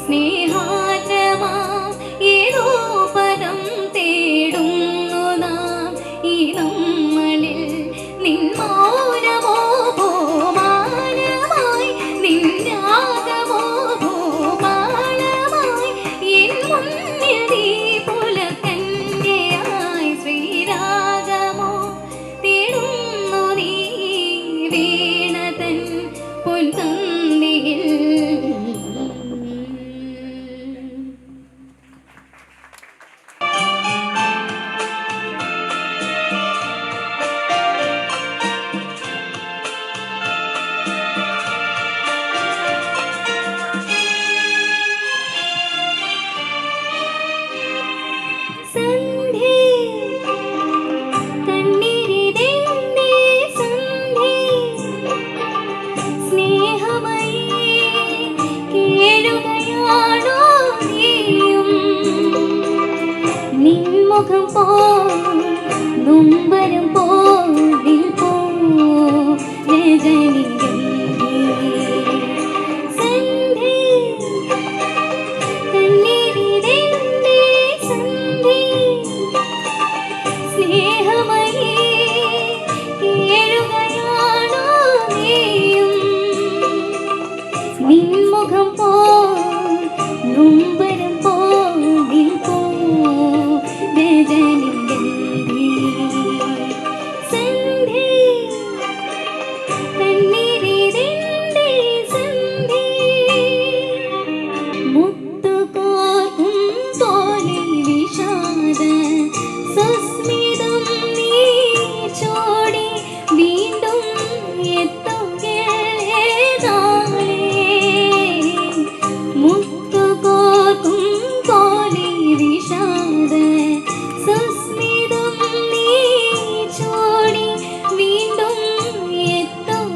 സ്നേഹാദ്രമാം ഏതോ പദം തേടുന്നു നാം ഈ നമ്മളിൽ നിൻ മൗനമോ ഭൂമാനമായി നിൻ രാഗമോ ഭൂമാനമായി എൻ മുന്നിൽ നീ പുലകന്യയായി ശ്രീരാഗമോ തേടുന്നു നീ വീണതൻ പൊൻതന്നിയിൽ നിൻമുഖം പോ നൊമ്പരം പോലിൽ പോ രജനികൾ നിൻമുഖം പോ നൊമ്പരം പോലിൽ പോ രജനികൾ സന്ധ്യ കണ്ണീരിന്റെ സന്ധ്യ മുത്തുകോർക്കും തോലിൽ വിഷാദ സുസ്മിതം നീ ചോടി വീണ്ടും എത്തും മുത്തുകോർക്കും തോലിൽ വിഷാദ സുസ്മിതം നീ ചോടി വീണ്ടും എത്തും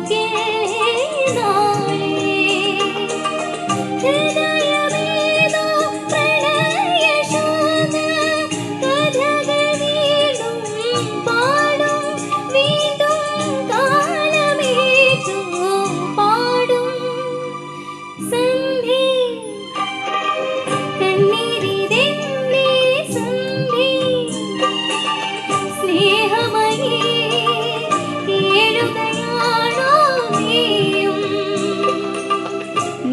ഹൃദയമേതോ പ്രണയശോക കഥകൾ വീണ്ടും പാടും വീണ്ടും കാലമേറ്റു പാടും സന്ധ്യ കണ്ണീരിന്റെ സന്ധ്യ സ്നേഹമയീ കേഴുകയാണോ നീയും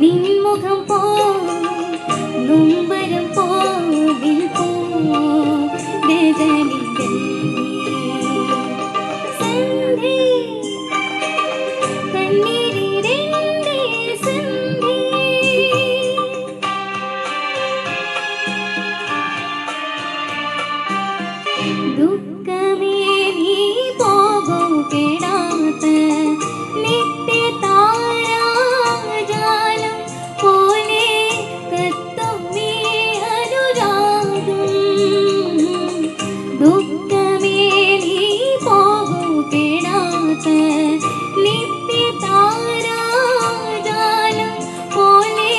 നിൻമുഖം പോ നൊമ്പരം പോലിൽ പോ രജനികൾ സന്ധ്യ കണ്ണീരിന്റെ സന്ധ്യ ദുഃഖമേ നീ പോകൂ കേടാത്ത നിത്യതാരാജാലം പോലെ കത്തും നീ അനുരാഗം ദുഃഖമേ നീ പോകൂ കേടാത്ത നിത്യതാരാജാലം പോലെ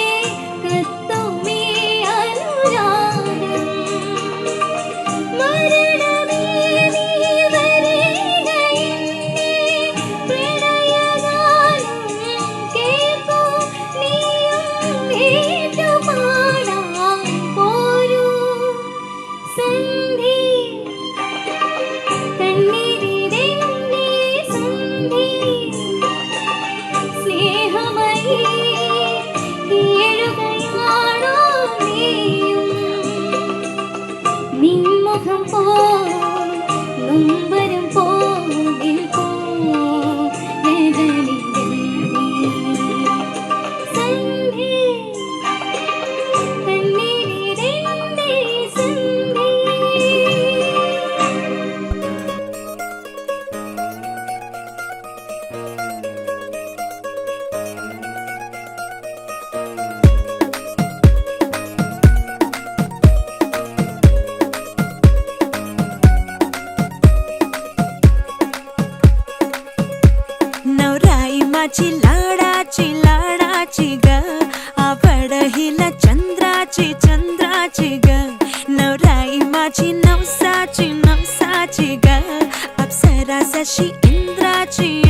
കത്തും നീ അനുരാഗം മരണമേ നീ വരികയെന്നെ പ്രണയഗാനം കേൾക്കൂ നീയും ഏറ്റുപാടാൻ പോരൂ സന്ധ്യ കണ്ണീരിന്റെ സന്ധ്യ സ്നേഹമയീ കേഴുകയാണോ നീയും നിൻമുഖം പോ നൊമ്പരം പോലിൽ പോ രജനികൾ സന്ധ്യ കണ്ണീരിന്റെ സന്ധ്യ नवराईमाची लाडाची ग आवड हिला चंद्राची ग नवराईमाची नवसाची ग अप्सरा जशी इंद्राची